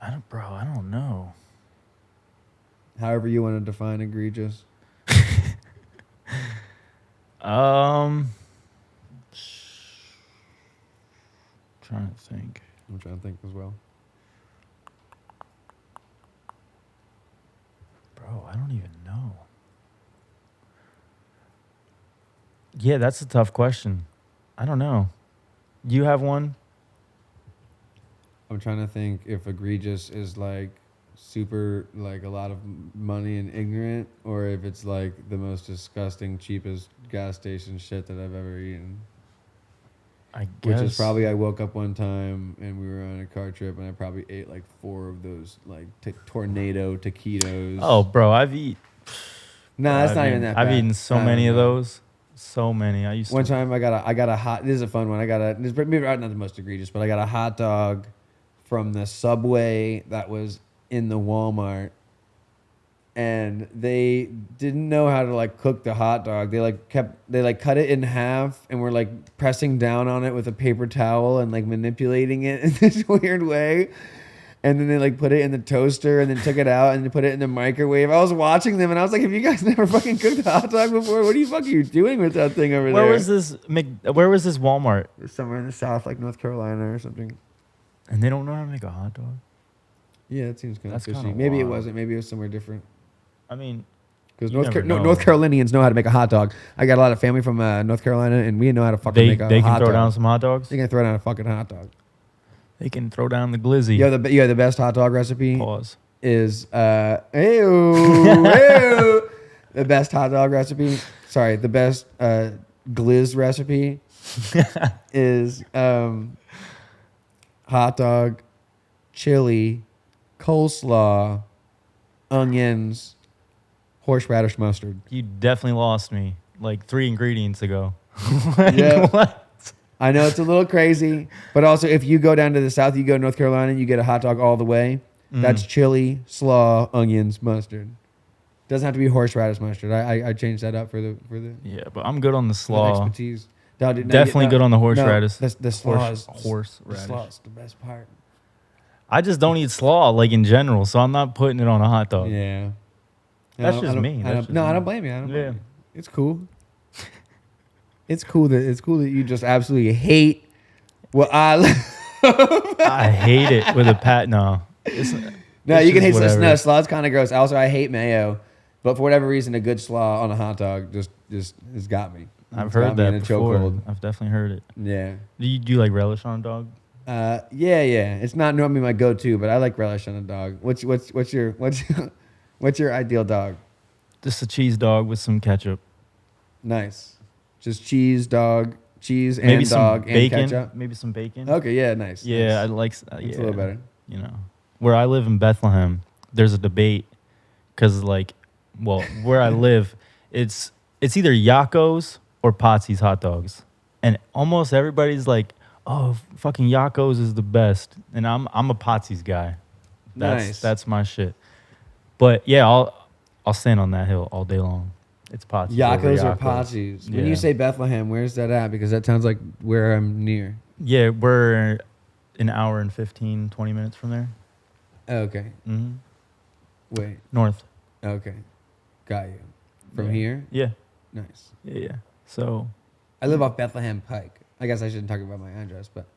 I don't know. However you want to define egregious. Trying to think. I'm trying to think as well. Bro, I don't even know. Yeah, that's a tough question. I don't know. You have one? I'm trying to think if egregious is like super, like a lot of money and ignorant, or if it's like the most disgusting, cheapest gas station shit that I've ever eaten. I guess. Which is probably I woke up one time and we were on a car trip and I probably ate like 4 of those like tornado taquitos. Oh, bro, I've eaten. Nah, that's not even that bad. I've eaten so many of those. So many. I used one to. time I got a hot. This is a fun one. This is maybe not the most egregious, but I got a hot dog from the Subway that was in the Walmart, and they didn't know how to like cook the hot dog. They cut it in half and were like pressing down on it with a paper towel and like manipulating it in this weird way. And then they like put it in the toaster and then took it out and they put it in the microwave. I was watching them and I was like, have you guys never fucking cooked a hot dog before? What are you doing with that thing over there? Where was this Walmart? Somewhere in the South, like North Carolina or something. And they don't know how to make a hot dog? Yeah, that seems kind of That's fishy. kinda Maybe it wild. wasn't. Maybe it was somewhere different. I mean, Because you never know. North Carolinians know how to make a hot dog. I got a lot of family from North Carolina, and we know how to fucking make a hot dog. they can throw down some hot dogs? They can throw down a fucking hot dog. They can throw down the glizzy. The best hot dog recipe Pause. is the best hot dog recipe. Sorry, the best glizz recipe is hot dog, chili, coleslaw, onions, horseradish mustard. You definitely lost me like 3 ingredients ago. Yeah. What? I know it's a little crazy, but also if you go down to the South, you go to North Carolina, you get a hot dog all the way. That's chili, slaw, onions, mustard. Doesn't have to be horseradish mustard. I changed that up for the Yeah, but I'm good on the slaw. expertise. No, dude, Definitely good on the horseradish. The slaw is Horseradish. The slaw is the best part. I just don't eat slaw like in general, so I'm not putting it on a hot dog. Yeah. That's just me. I don't blame you. Yeah. It's cool. It's cool that you just absolutely hate what I I hate it with a pat. No. No, you can hate whatever. no, slaw's kind of gross. Also, I hate mayo, but for whatever reason, a good slaw on a hot dog just has got me. I've It's heard got me that in a before. chokehold. I've definitely heard it. Yeah. Do you like relish on a dog? Yeah. It's not normally my go-to, but I like relish on a dog. What's your ideal dog? Just a cheese dog with some ketchup. Nice. Just cheese, dog, cheese, and Maybe dog, some bacon. and ketchup. Maybe some bacon. Okay, yeah, nice. Yeah, I nice. like. It's Yeah, a little better. You know, where I live in Bethlehem, there's a debate because, like, well, where I live, it's either Yakko's or Potsy's hot dogs, and almost everybody's like, "Oh, fucking Yakko's is the best," and I'm a Potsy's guy. That's my shit. But yeah, I'll stand on that hill all day long. It's Potsy's. Yakko's or Potsy's? When you say Bethlehem, where's that at? Because that sounds like where I'm near. Yeah, we're an hour and 15, 20 minutes from there. Okay. Mm-hmm. Wait. North. Okay. Got you. From Yeah. here? Yeah. Nice. Yeah. So I live off Bethlehem Pike. I guess I shouldn't talk about my address, but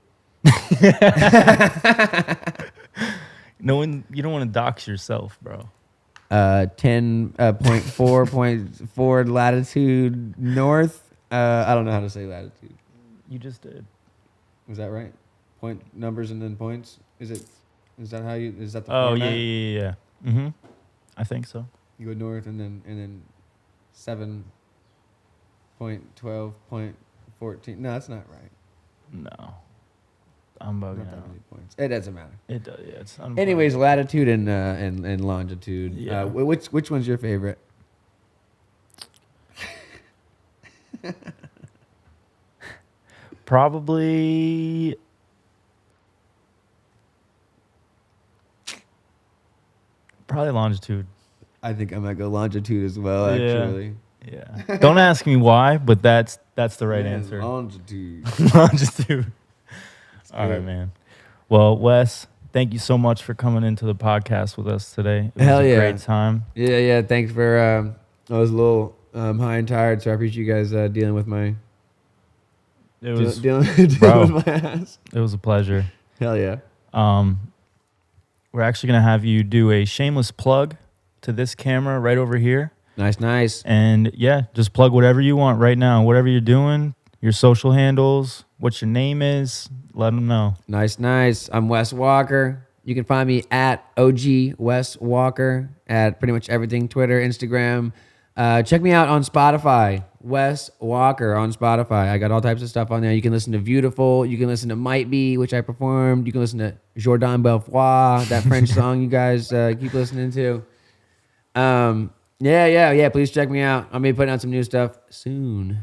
no one, you don't want to dox yourself, bro. 10.4 latitude north. I don't know how to say latitude. You just did. Was that right? Point numbers and then points. Is that the Oh format? yeah. Mm-hmm. I think so. You go north and then 7.12.14. No, that's not right. No, I'm bugging Not that out. many points. It doesn't matter. It does. Yeah, it's unbugged. Anyways, latitude and longitude. Yeah. Which one's your favorite? Probably. Longitude. I think I might go longitude as well. Yeah. Actually. Yeah. Don't ask me why, but that's the right Yeah, answer. Longitude. Longitude. All right, good. man. Well, Wes, thank you so much for coming into the podcast with us today. It was Hell a yeah. great time. Yeah. Thanks for. I was a little high and tired, so I appreciate you guys dealing with my It was dealing Bro. with my ass. it was a pleasure. Hell yeah. We're actually gonna have you do a shameless plug to this camera right over here. Nice. And yeah, just plug whatever you want right now. Whatever you're doing, your social handles, what your name is, let them know. Nice. I'm Wes Walker. You can find me at OG Wes Walker at pretty much everything, Twitter, Instagram. Check me out on Spotify, Wes Walker on Spotify. I got all types of stuff on there. You can listen to Beautiful. You can listen to Might Be, which I performed. You can listen to Jordan Belfort, that French song you guys keep listening to. Yeah. Please check me out. I'm going to be putting out some new stuff soon.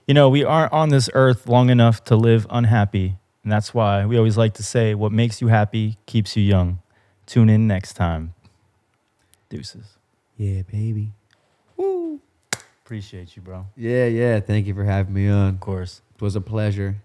You know, we aren't on this earth long enough to live unhappy. And that's why we always like to say, what makes you happy keeps you young. Tune in next time. Deuces. Yeah, baby. Appreciate you, bro. Yeah. Thank you for having me on. Of course. It was a pleasure.